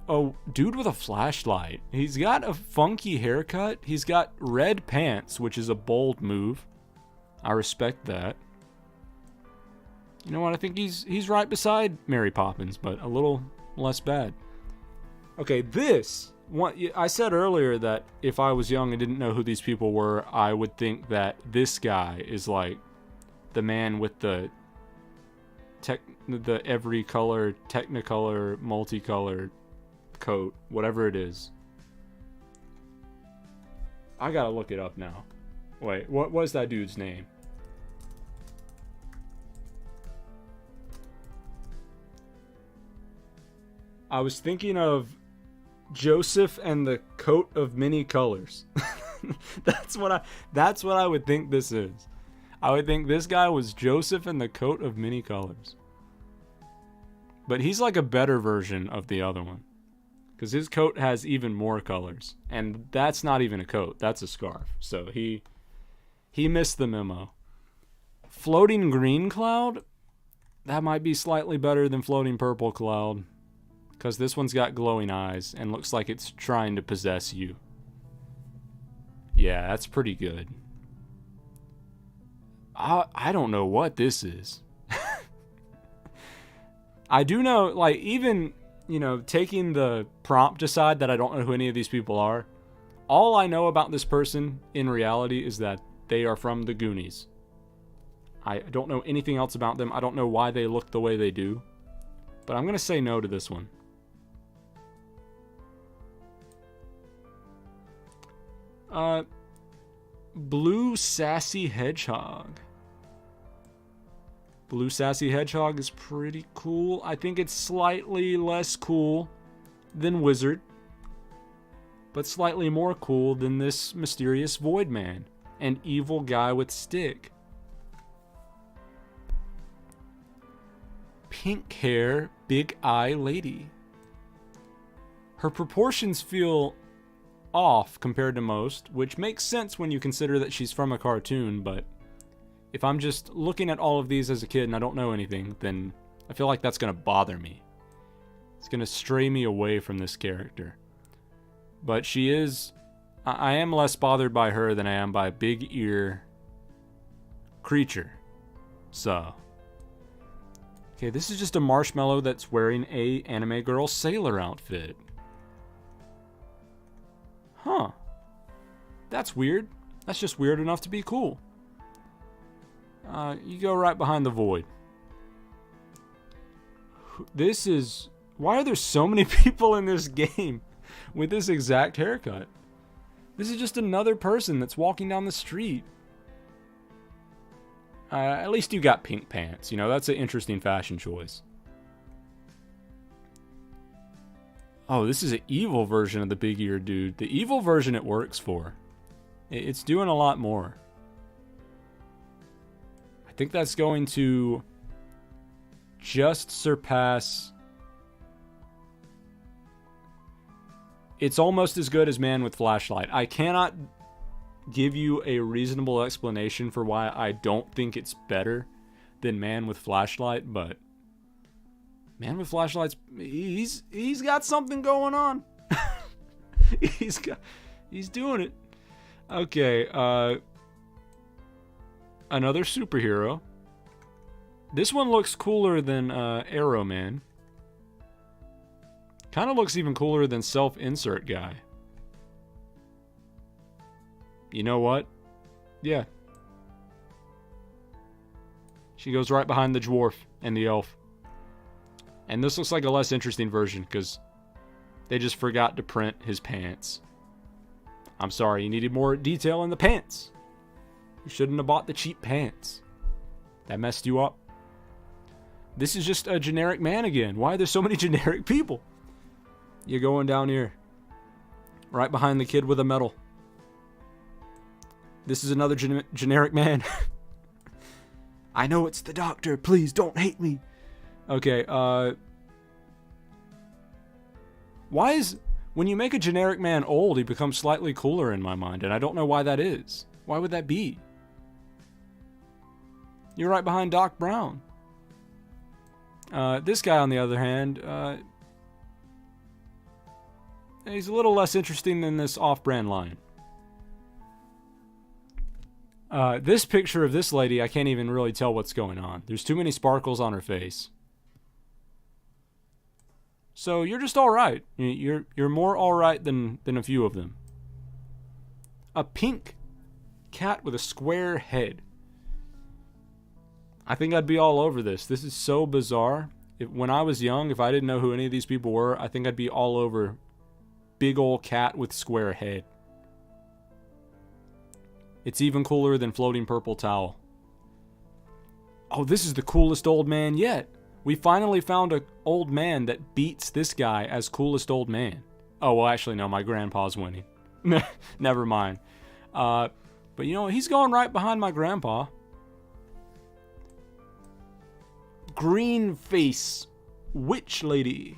Oh, dude with a flashlight. He's got a funky haircut. He's got red pants, which is a bold move. I respect that. You know what? I think he's right beside Mary Poppins, but a little less bad. Okay, this one. I said earlier that if I was young and didn't know who these people were, I would think that this guy is like the man with the every color, technicolor, multicolor coat, whatever it is. I gotta look it up now. Wait, what was that dude's name? I was thinking of Joseph and the coat of many colors. That's what I would think this is. I would think this guy was Joseph and the coat of many colors. But he's like a better version of the other one. Because his coat has even more colors. And that's not even a coat. That's a scarf. So he missed the memo. Floating green cloud? That might be slightly better than floating purple cloud. Because this one's got glowing eyes and looks like it's trying to possess you. Yeah, that's pretty good. I don't know what this is. I do know, like, even, you know, taking the prompt aside that I don't know who any of these people are, all I know about this person in reality is that they are from the Goonies. I don't know anything else about them. I don't know why they look the way they do. But I'm going to say no to this one. Blue Sassy Hedgehog. Blue Sassy Hedgehog is pretty cool. I think it's slightly less cool than Wizard, but slightly more cool than this mysterious Void Man. and evil guy with stick. Pink hair, big eye lady. Her proportions feel off compared to most, which makes sense when you consider that she's from a cartoon, but if I'm just looking at all of these as a kid and I don't know anything, then I feel like that's going to bother me. It's going to stray me away from this character. But she is... I am less bothered by her than I am by big ear creature. So... Okay, this is just a marshmallow that's wearing a anime girl sailor outfit. Huh. That's weird. That's just weird enough to be cool. You go right behind the void. This is... Why are there so many people in this game with this exact haircut? This is just another person that's walking down the street. At least you got pink pants. You know, that's an interesting fashion choice. Oh, this is an evil version of the big ear dude. The evil version it works for. It's doing a lot more. I think that's going to just surpass... It's almost as good as Man with Flashlight. I cannot give you a reasonable explanation for why I don't think it's better than Man with Flashlight, but Man with Flashlight's he's got something going on. he's doing it. Okay, another superhero. This one looks cooler than Arrow Man. Kind of looks even cooler than Self-Insert Guy. You know what? Yeah. She goes right behind the dwarf and the elf. And this looks like a less interesting version because they just forgot to print his pants. I'm sorry, you needed more detail in the pants. You shouldn't have bought the cheap pants. That messed you up. This is just a generic man again. Why are there so many generic people? You're going down here. Right behind the kid with a medal. This is another generic man. I know it's the doctor. Please don't hate me. Okay, why is... When you make a generic man old, he becomes slightly cooler in my mind, and I don't know why that is. Why would that be? You're right behind Doc Brown. This guy, on the other hand, he's a little less interesting than this off-brand line. This picture of this lady, I can't even really tell what's going on. There's too many sparkles on her face. So you're just alright. You're more alright than a few of them. A pink cat with a square head. I think I'd be all over this. This is so bizarre. When I was young, if I didn't know who any of these people were, I think I'd be all over big ol' cat with square head. It's even cooler than floating purple towel. Oh, this is the coolest old man yet. We finally found an old man that beats this guy as coolest old man. Oh, well, actually, no, my grandpa's winning. Never mind. But you know, he's going right behind my grandpa. Green face witch lady.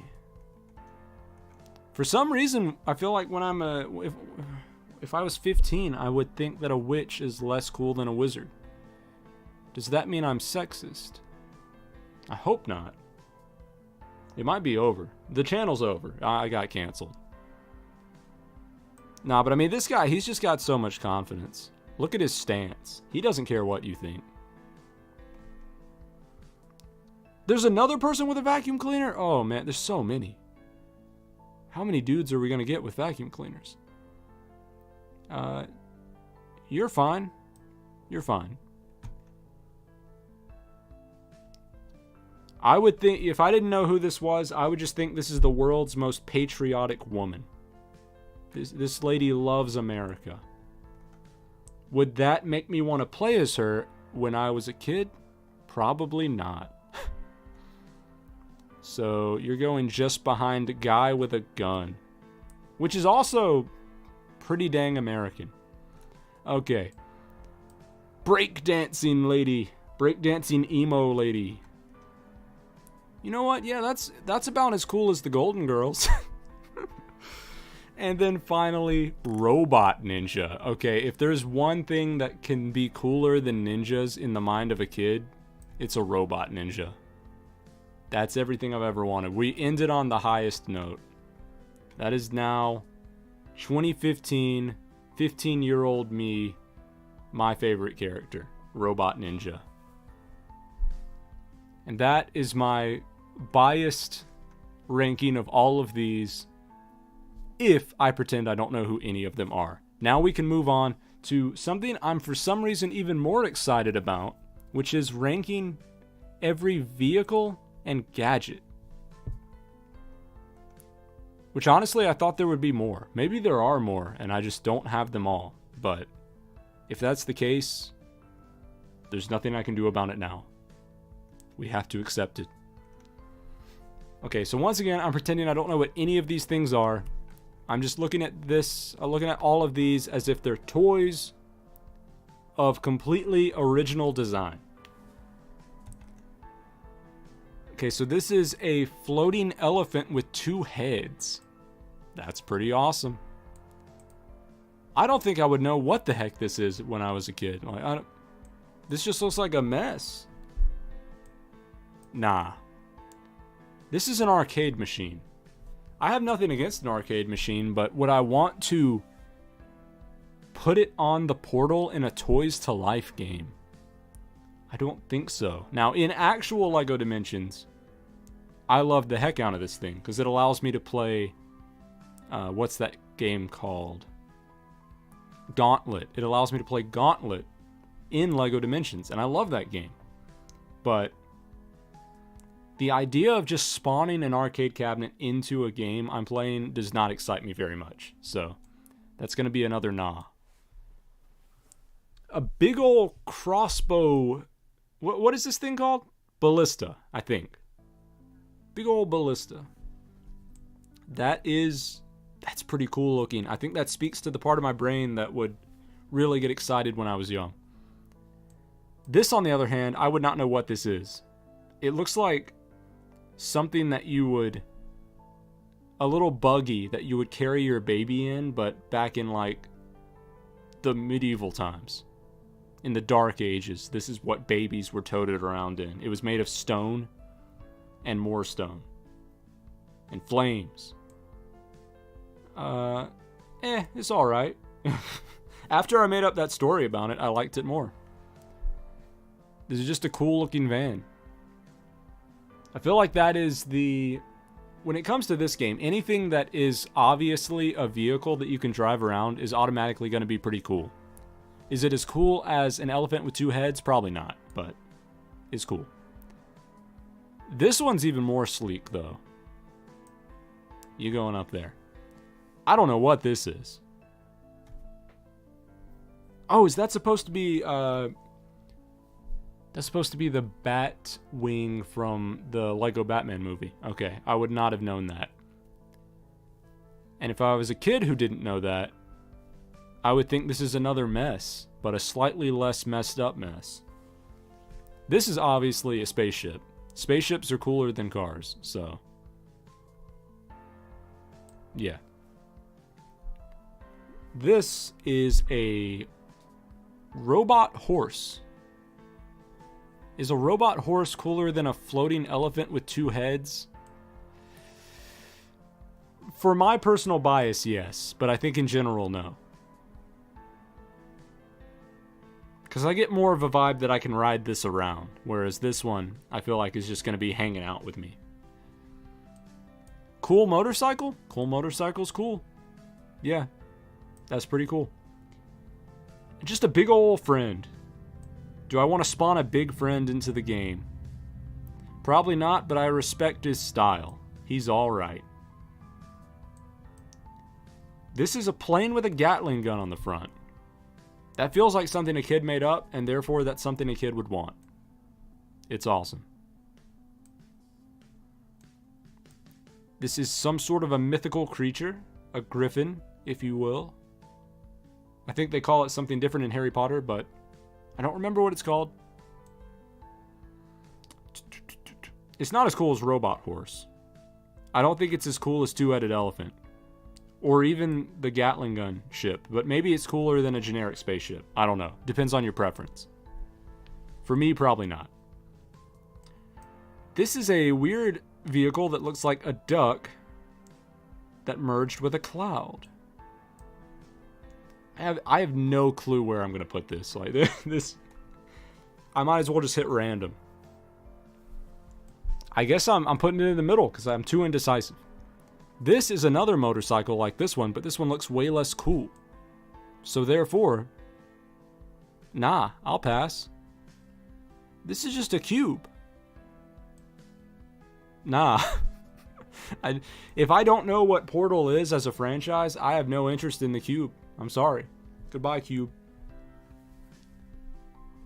For some reason, I feel like when I'm if I was 15, I would think that a witch is less cool than a wizard. Does that mean I'm sexist? I hope not. It might be over. The channel's over. I got canceled. Nah, but I mean, this guy, he's just got so much confidence. Look at his stance. He doesn't care what you think. There's another person with a vacuum cleaner? Oh, man, there's so many. How many dudes are we going to get with vacuum cleaners? You're fine. You're fine. I would think, if I didn't know who this was, I would just think this is the world's most patriotic woman. This lady loves America. Would that make me want to play as her when I was a kid? Probably not. So you're going just behind a guy with a gun, which is also pretty dang American. Okay, Breakdancing lady. Breakdancing emo lady. You know what? Yeah, that's about as cool as the Golden Girls. And then finally, Robot Ninja. Okay, if there's one thing that can be cooler than ninjas in the mind of a kid, it's a Robot Ninja. That's everything I've ever wanted. We ended on the highest note. That is now 2015, 15-year-old me, my favorite character, Robot Ninja. And that is my biased ranking of all of these, if I pretend I don't know who any of them are. Now we can move on to something I'm for some reason even more excited about, which is ranking every vehicle and gadget. Which honestly, I thought there would be more. Maybe there are more, and I just don't have them all. But if that's the case, there's nothing I can do about it now. We have to accept it. Okay, so once again, I'm pretending I don't know what any of these things are. I'm just looking at this, looking at all of these as if they're toys of completely original design. Okay, so this is a floating elephant with 2 heads. That's pretty awesome. I don't think I would know what the heck this is when I was a kid. Like, this just looks like a mess. Nah. This is an arcade machine. I have nothing against an arcade machine, but would I want to put it on the portal in a Toys to Life game? I don't think so. Now, in actual LEGO Dimensions, I love the heck out of this thing because it allows me to play, what's that game called? Gauntlet. It allows me to play Gauntlet in LEGO Dimensions, and I love that game. But the idea of just spawning an arcade cabinet into a game I'm playing does not excite me very much. So that's going to be another nah. A big old crossbow. What is this thing called? Ballista, I think. Big old ballista. That's pretty cool looking. I think that speaks to the part of my brain that would really get excited when I was young. This, on the other hand, I would not know what this is. It looks like something that you would, a little buggy that you would carry your baby in, but back in like the medieval times, in the dark ages. This is what babies were toted around in. It was made of stone and more stone and flames. It's all right. After I made up that story about it, I liked it more. This is just a cool looking van. I feel like that is when it comes to this game, anything that is obviously a vehicle that you can drive around is automatically going to be pretty cool. Is it as cool as an elephant with 2 heads? Probably not, but it's cool. This one's even more sleek, though. You going up there. I don't know what this is. Oh, is that supposed to be, that's supposed to be the bat wing from the Lego Batman movie. Okay, I would not have known that. And if I was a kid who didn't know that, I would think this is another mess, but a slightly less messed up mess. This is obviously a spaceship. Spaceships are cooler than cars, so yeah. This is a robot horse. Is a robot horse cooler than a floating elephant with 2 heads? For my personal bias, yes, but I think in general, no. Because I get more of a vibe that I can ride this around, whereas this one, I feel like is just going to be hanging out with me. Cool motorcycle? Cool motorcycle's cool. Yeah, that's pretty cool. Just a big old friend. Do I want to spawn a big friend into the game? Probably not, but I respect his style. He's alright. This is a plane with a Gatling gun on the front. That feels like something a kid made up, and therefore that's something a kid would want. It's awesome. This is some sort of a mythical creature. A griffin, if you will. I think they call it something different in Harry Potter, but I don't remember what it's called. It's not as cool as Robot Horse. I don't think it's as cool as Two-Headed Elephant. Or even the Gatling gun ship. But maybe it's cooler than a generic spaceship. I don't know. Depends on your preference. For me, probably not. This is a weird vehicle that looks like a duck that merged with a cloud. I have no clue where I'm going to put this. Like this, I might as well just hit random. I guess I'm putting it in the middle because I'm too indecisive. This is another motorcycle like this one, but this one looks way less cool. So therefore, nah, I'll pass. This is just a cube. Nah. If I don't know what Portal is as a franchise, I have no interest in the cube. I'm sorry. Goodbye, cube.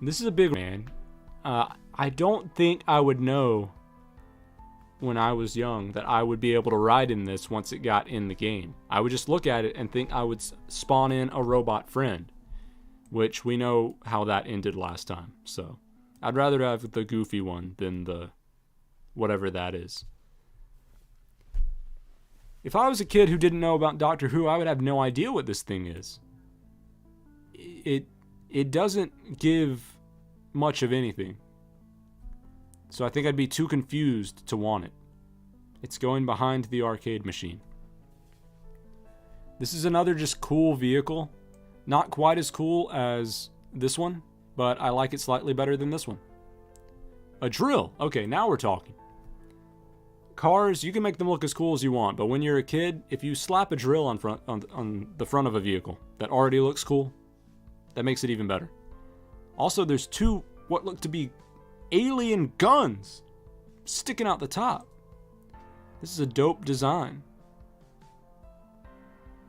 This is a big man. I don't think I would know when I was young that I would be able to ride in this once it got in the game. I would just look at it and think I would spawn in a robot friend, which we know how that ended last time. So I'd rather have the goofy one than the whatever that is. If I was a kid who didn't know about Doctor Who, I would have no idea what this thing is. It doesn't give much of anything. So I think I'd be too confused to want it. It's going behind the arcade machine. This is another just cool vehicle. Not quite as cool as this one, but I like it slightly better than this one. A drill. Okay, now we're talking. Cars, you can make them look as cool as you want, but when you're a kid, if you slap a drill on the front of a vehicle that already looks cool, that makes it even better. Also, there's two what look to be alien guns sticking out the top. This is a dope design.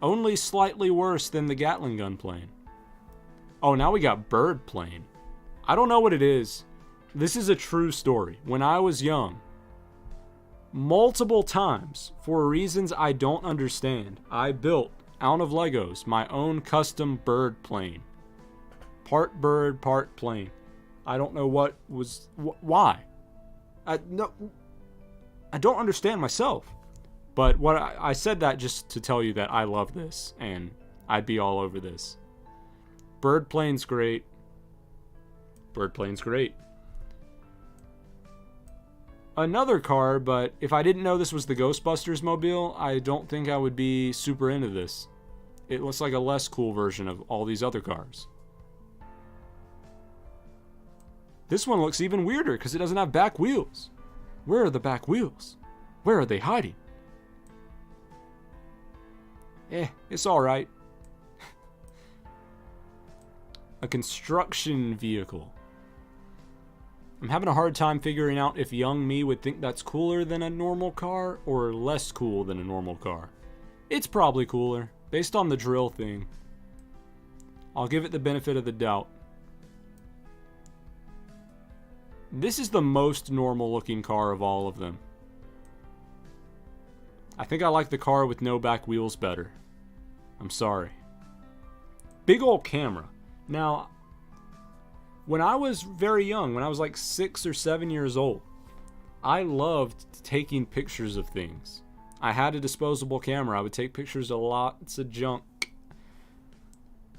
Only slightly worse than the Gatling gun plane. Oh, now we got bird plane. I don't know what it is. This is a true story. When I was young, multiple times, for reasons I don't understand, I built, out of Legos, my own custom bird plane. Part bird, part plane. I don't know why. I don't understand myself. But I said that just to tell you that I love this, and I'd be all over this. Bird plane's great. Bird plane's great. Another car, but if I didn't know this was the Ghostbusters mobile, I don't think I would be super into this. It looks like a less cool version of all these other cars. This one looks even weirder because it doesn't have back wheels. Where are the back wheels? Where are they hiding? It's alright. A construction vehicle. I'm having a hard time figuring out if young me would think that's cooler than a normal car or less cool than a normal car. It's probably cooler, based on the drill thing. I'll give it the benefit of the doubt. This is the most normal looking car of all of them. I think I like the car with no back wheels better. I'm sorry. Big old camera. Now, when I was very young, when I was like 6 or 7 years old, I loved taking pictures of things. I had a disposable camera. I would take pictures of lots of junk.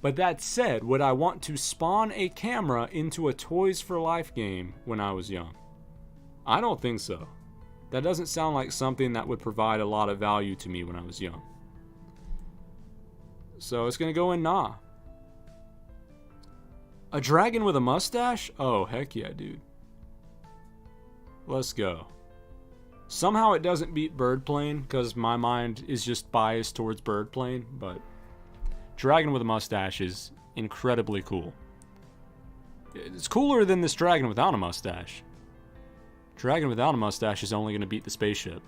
But that said, would I want to spawn a camera into a Toys for Life game when I was young? I don't think so. That doesn't sound like something that would provide a lot of value to me when I was young. So it's going to go in nah. A dragon with a mustache? Oh, heck yeah, dude. Let's go. Somehow it doesn't beat Birdplane, because my mind is just biased towards Birdplane, but dragon with a mustache is incredibly cool. It's cooler than this dragon without a mustache. Dragon without a mustache is only going to beat the spaceship.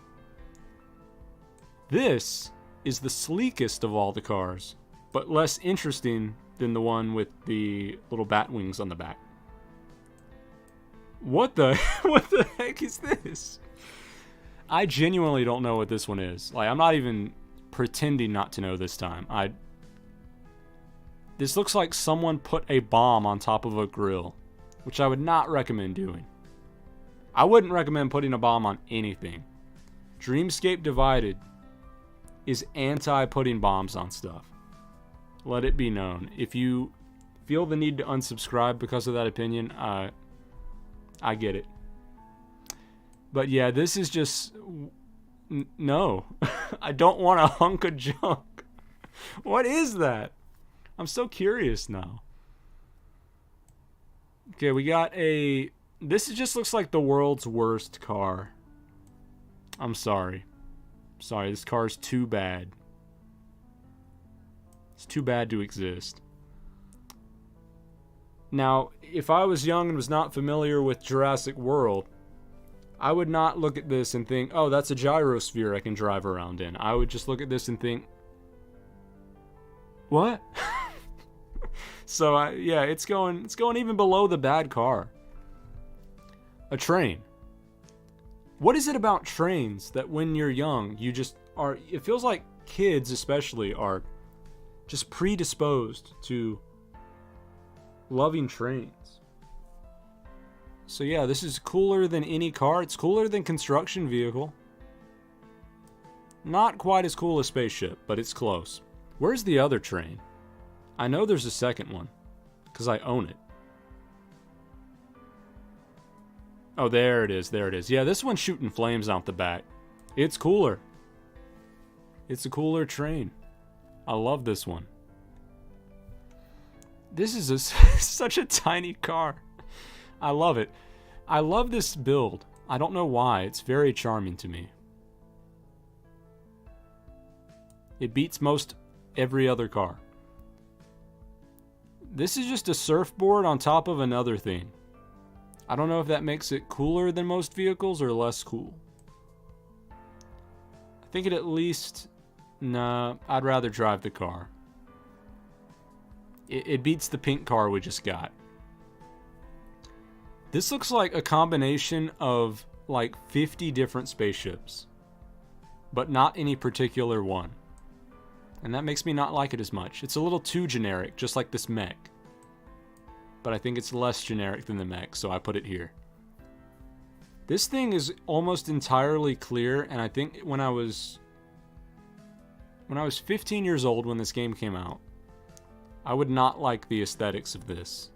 This is the sleekest of all the cars, but less interesting than the one with the little bat wings on the back. What the heck is this? I genuinely don't know what this one is. Like, I'm not even pretending not to know this time. This looks like someone put a bomb on top of a grill, which I would not recommend doing. I wouldn't recommend putting a bomb on anything. Dreamscape Divided is anti-putting bombs on stuff. Let it be known. If you feel the need to unsubscribe because of that opinion, I get it. But yeah, this is just... No. I don't want a hunk of junk. What is that? I'm so curious now. Okay, we got a... This just looks like the world's worst car. I'm sorry. Sorry, this car is too bad. It's too bad to exist. Now, if I was young and was not familiar with Jurassic World, I would not look at this and think, oh, that's a gyrosphere I can drive around in. I would just look at this and think, what? So, yeah, it's going even below the bad car. A train. What is it about trains that when you're young, you just are... It feels like kids especially are just predisposed to loving trains. So yeah, this is cooler than any car. It's cooler than construction vehicle. Not quite as cool as spaceship, but it's close. Where's the other train? I know there's a second one, because I own it. Oh, there it is, there it is. Yeah, this one's shooting flames out the back. It's cooler. It's a cooler train. I love this one. This is such a tiny car. I love it. I love this build. I don't know why. It's very charming to me. It beats most every other car. This is just a surfboard on top of another thing. I don't know if that makes it cooler than most vehicles or less cool. I think it at least... Nah, I'd rather drive the car. It beats the pink car we just got. This looks like a combination of like 50 different spaceships, but not any particular one. And that makes me not like it as much. It's a little too generic, just like this mech. But I think it's less generic than the mech, so I put it here. This thing is almost entirely clear, and I think when I was 15 years old when this game came out, I would not like the aesthetics of this.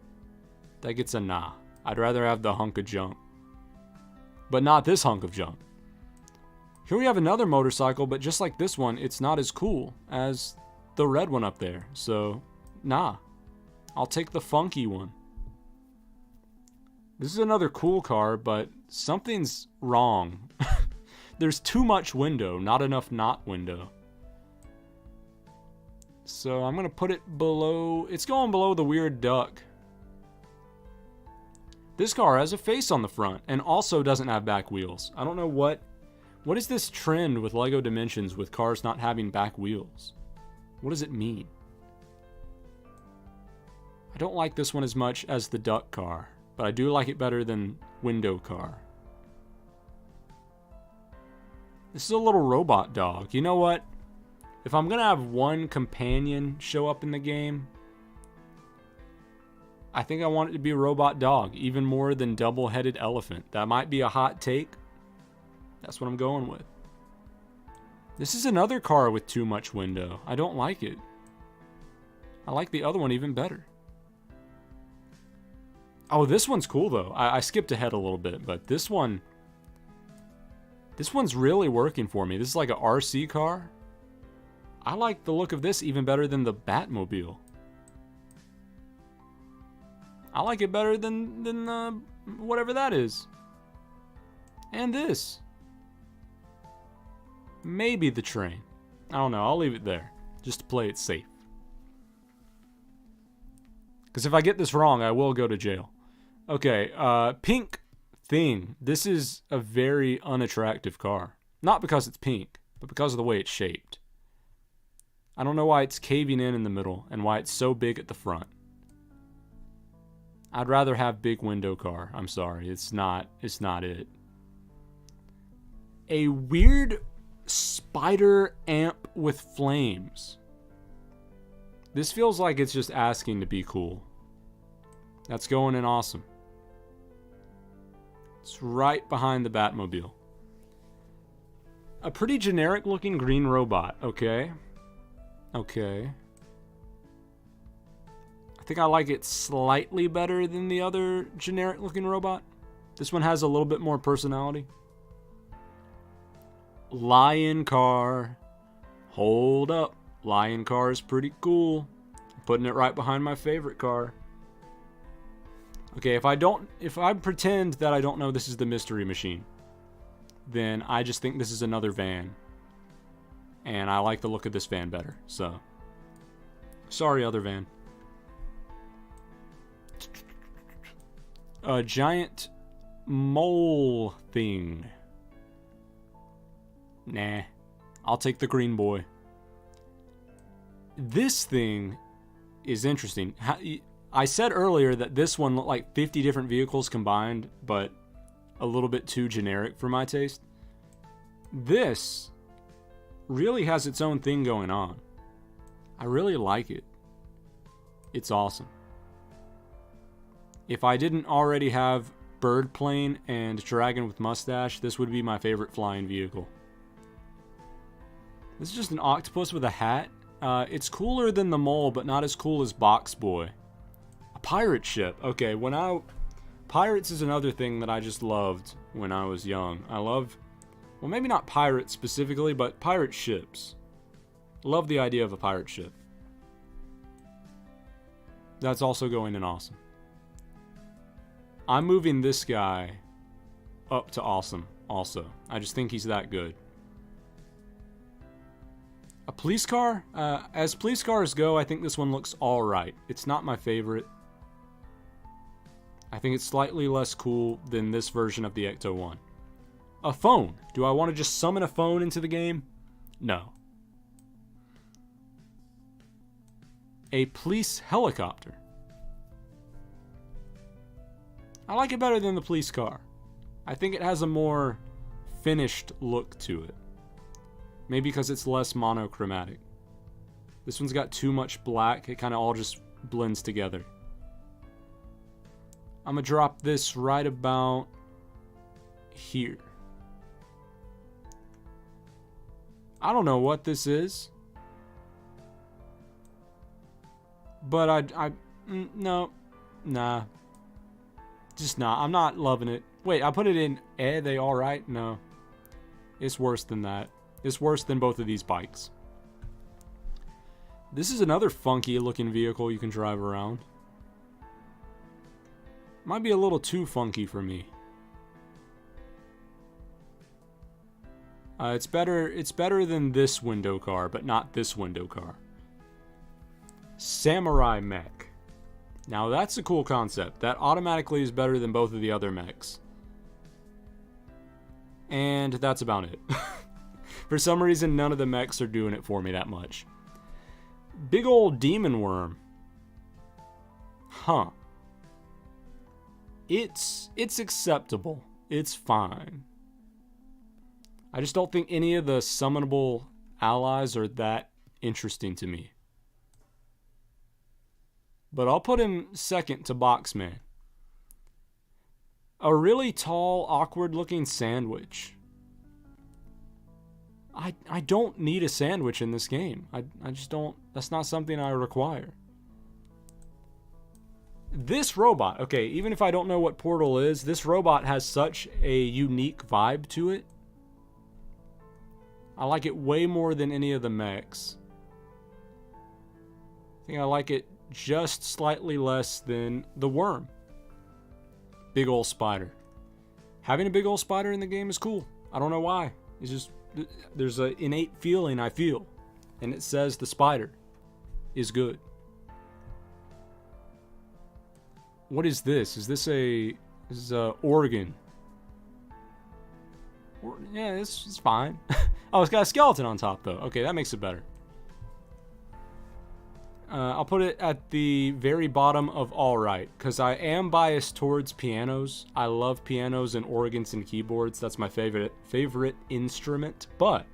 That gets a nah. I'd rather have the hunk of junk. But not this hunk of junk. Here we have another motorcycle, but just like this one, it's not as cool as the red one up there. So, nah. I'll take the funky one. This is another cool car, but something's wrong. There's too much window, not enough not window. So I'm going to put it below... It's going below the weird duck. This car has a face on the front and also doesn't have back wheels. I don't know what is this trend with LEGO Dimensions with cars not having back wheels? What does it mean? I don't like this one as much as the duck car, but I do like it better than window car. This is a little robot dog. You know what? If I'm going to have one companion show up in the game, I think I want it to be a robot dog, even more than double-headed elephant. That might be a hot take. That's what I'm going with. This is another car with too much window. I don't like it. I like the other one even better. Oh, this one's cool, though. I skipped ahead a little bit, but this one's really working for me. This is like a RC car. I like the look of this even better than the Batmobile. I like it better than whatever that is. And this. Maybe the train. I don't know. I'll leave it there. Just to play it safe. Because if I get this wrong, I will go to jail. Okay, pink thing. This is a very unattractive car. Not because it's pink, but because of the way it's shaped. I don't know why it's caving in the middle and why it's so big at the front. I'd rather have big window car. I'm sorry. It's not it. A weird spider amp with flames. This feels like it's just asking to be cool. That's going in awesome. It's right behind the Batmobile. A pretty generic looking green robot, okay. Okay. I think I like it slightly better than the other generic looking robot. This one has a little bit more personality. Lion car. Hold up. Lion car is pretty cool. I'm putting it right behind my favorite car. Okay, if I pretend that I don't know this is the Mystery Machine, then I just think this is another van. And I like the look of this van better, so. Sorry, other van. A giant mole thing. Nah. I'll take the green boy. This thing is interesting. I said earlier that this one looked like 50 different vehicles combined, but a little bit too generic for my taste. This really has its own thing going on. I really like it. It's awesome. If I didn't already have Bird Plane and Dragon with Mustache, this would be my favorite flying vehicle. This is just an octopus with a hat. It's cooler than the mole, but not as cool as Box Boy. A pirate ship. Okay, pirates is another thing that I just loved when I was young. I love, well, maybe not pirates specifically, but pirate ships. Love the idea of a pirate ship. That's also going in awesome. I'm moving this guy up to awesome also. I just think he's that good. A police car? As police cars go, I think this one looks alright. It's not my favorite. I think it's slightly less cool than this version of the Ecto-1. A phone. Do I want to just summon a phone into the game? No. A police helicopter. I like it better than the police car. I think it has a more finished look to it. Maybe because it's less monochromatic. This one's got too much black. It kind of all just blends together. I'm going to drop this right about here. I don't know what this is. But no. Nah. Just nah. I'm not loving it. Wait, I put it in they alright? No. It's worse than that. It's worse than both of these bikes. This is another funky looking vehicle you can drive around. Might be a little too funky for me. It's better than this window car, but not this window car. Samurai mech. Now that's a cool concept. That automatically is better than both of the other mechs. And that's about it. For some reason, none of the mechs are doing it for me that much. Big old demon worm. Huh. It's acceptable. It's fine. I just don't think any of the summonable allies are that interesting to me. But I'll put him second to Boxman. A really tall, awkward-looking sandwich. I don't need a sandwich in this game. I just don't... That's not something I require. This robot, okay, even if I don't know what Portal is, this robot has such a unique vibe to it. I like it way more than any of the mechs. I think I like it just slightly less than the worm. Big ol' spider. Having a big ol' spider in the game is cool. I don't know why. It's just... There's an innate feeling I feel. And it says the spider is good. What is this? Is this a... This is a organ. Yeah, it's fine. Oh, it's got a skeleton on top, though. Okay, that makes it better. I'll put it at the very bottom of alright, because I am biased towards pianos. I love pianos and organs and keyboards. That's my favorite instrument. But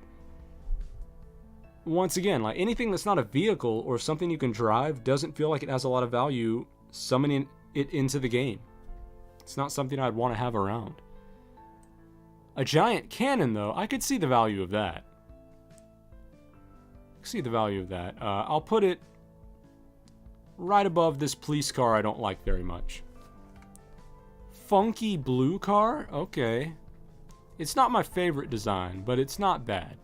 once again, like anything that's not a vehicle or something you can drive doesn't feel like it has a lot of value summoning it into the game. It's not something I'd want to have around. A giant cannon, though, I could see the value of that. I'll put it right above this police car I don't like very much. Funky blue car? Okay. It's not my favorite design, but it's not bad.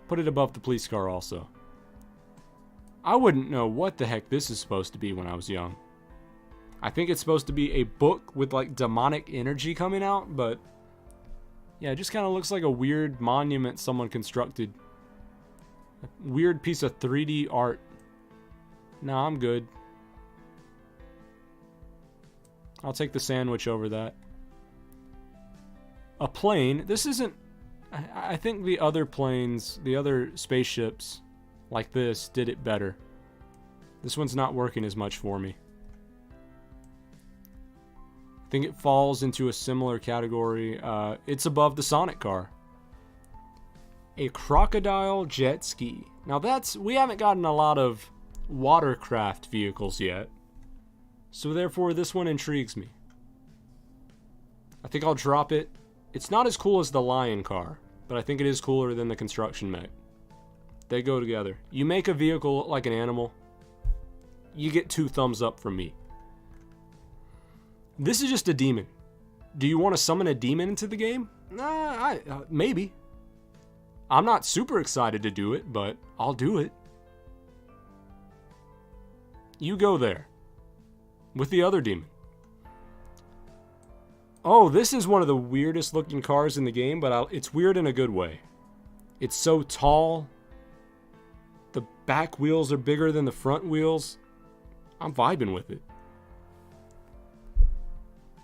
Put it above the police car also. I wouldn't know what the heck this is supposed to be when I was young. I think it's supposed to be a book with like demonic energy coming out, but yeah, it just kind of looks like a weird monument someone constructed. A weird piece of 3D art. Nah, I'm good. I'll take the sandwich over that. A plane. This isn't... I think the other planes, the other spaceships like this did it better. This one's not working as much for me. I think it falls into a similar category. It's above the Sonic car. A crocodile jet ski. Now that's... we haven't gotten a lot of watercraft vehicles yet. So therefore this one intrigues me. I think I'll drop it. It's not as cool as the lion car, but I think it is cooler than the construction mech. They go together. You make a vehicle look like an animal, you get 2 thumbs up from me. This is just a demon. Do you want to summon a demon into the game? Maybe. I'm not super excited to do it, but I'll do it. You go there. With the other demon. Oh, this is one of the weirdest looking cars in the game, but it's weird in a good way. It's so tall. The back wheels are bigger than the front wheels. I'm vibing with it.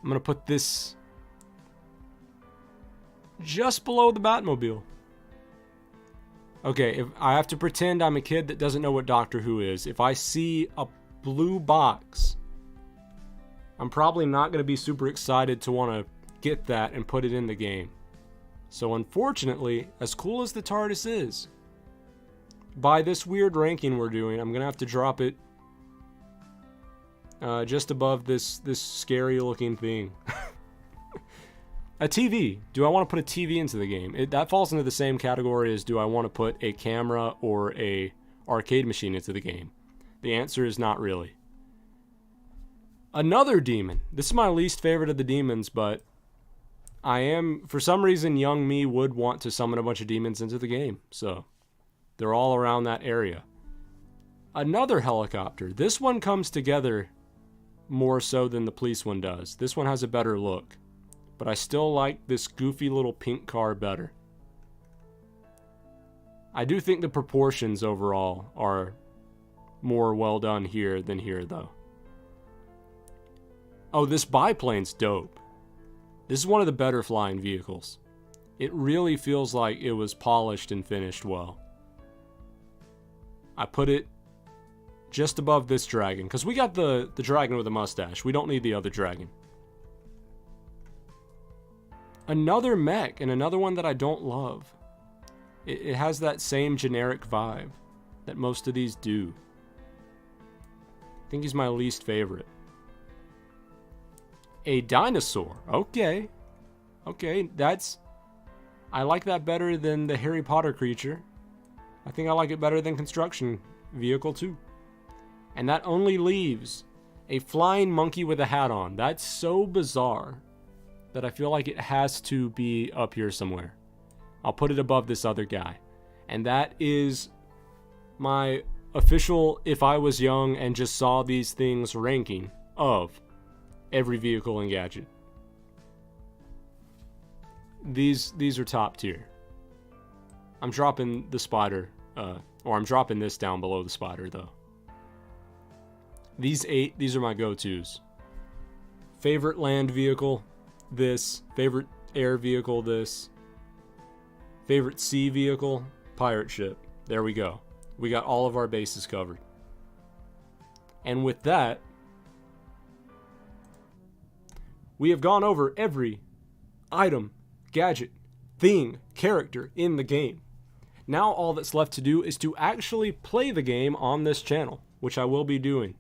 I'm going to put this just below the Batmobile. Okay, if I have to pretend I'm a kid that doesn't know what Doctor Who is. If I see a blue box, I'm probably not going to be super excited to want to get that and put it in the game. So unfortunately, as cool as the TARDIS is, by this weird ranking we're doing, I'm going to have to drop it just above this scary looking thing. A TV. Do I want to put a TV into the game? That falls into the same category as do I want to put a camera or a arcade machine into the game? The answer is not really. Another demon. This is my least favorite of the demons, but for some reason, young me would want to summon a bunch of demons into the game. So, they're all around that area. Another helicopter. This one comes together more so than the police one does. This one has a better look. But I still like this goofy little pink car better. I do think the proportions overall are more well done here than here, though. Oh, this biplane's dope. This is one of the better flying vehicles. It really feels like it was polished and finished well. I put it just above this dragon, because we got the dragon with a mustache. We don't need the other dragon. Another mech, and another one that I don't love. It has that same generic vibe that most of these do. I think he's my least favorite. A dinosaur. Okay. Okay, I like that better than the Harry Potter creature. I think I like it better than construction vehicle too. And that only leaves a flying monkey with a hat on. That's so bizarre that I feel like it has to be up here somewhere. I'll put it above this other guy. And that is my official, if I was young and just saw these things, ranking of every vehicle and gadget. These are top tier. I'm dropping the spider, or I'm dropping this down below the spider though. These are my go-tos. Favorite land vehicle, this. Favorite air vehicle, this. Favorite sea vehicle, pirate ship. There we go. We got all of our bases covered. And with that, we have gone over every item, gadget, thing, character in the game. Now all that's left to do is to actually play the game on this channel, which I will be doing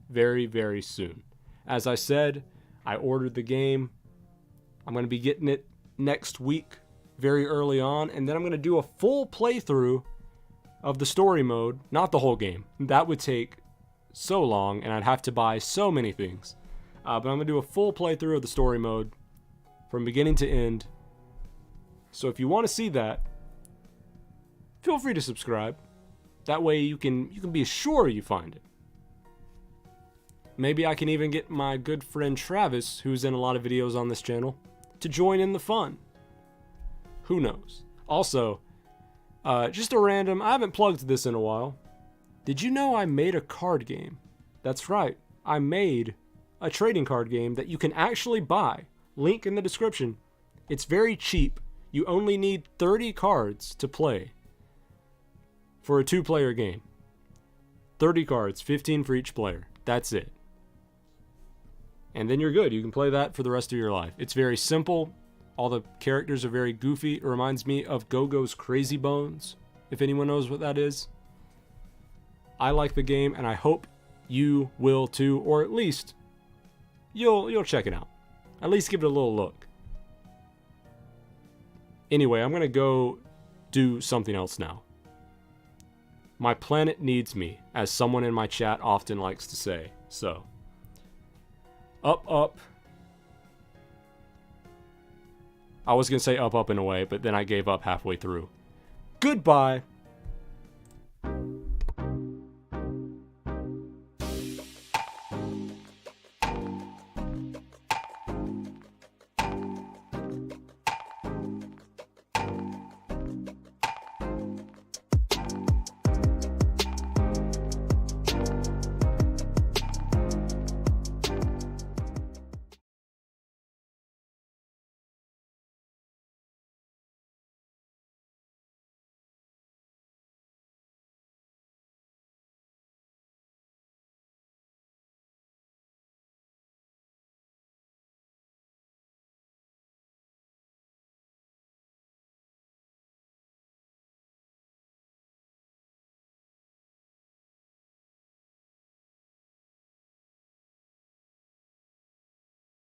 very, very soon. As I said, I ordered the game. I'm going to be getting it next week, very early on, and then I'm going to do a full playthrough of the story mode, not the whole game. That would take so long, and I'd have to buy so many things. But I'm going to do a full playthrough of the story mode from beginning to end. So if you want to see that, feel free to subscribe. That way you can be sure you find it. Maybe I can even get my good friend Travis, who's in a lot of videos on this channel, to join in the fun. Who knows? Also, just a random, I haven't plugged this in a while. Did you know I made a card game? That's right, I made a trading card game that you can actually buy. Link in the description. It's very cheap. You only need 30 cards to play for a 2-player game. 30 cards, 15 for each player. That's it. And then you're good. You can play that for the rest of your life. It's very simple. All the characters are very goofy. It reminds me of Go-Go's Crazy Bones, if anyone knows what that is. I like the game, and I hope you will too, or at least you'll check it out. At least give it a little look. Anyway, I'm going to go do something else now. My planet needs me, as someone in my chat often likes to say. So, up. I was going to say up and away, but then I gave up halfway through. Goodbye.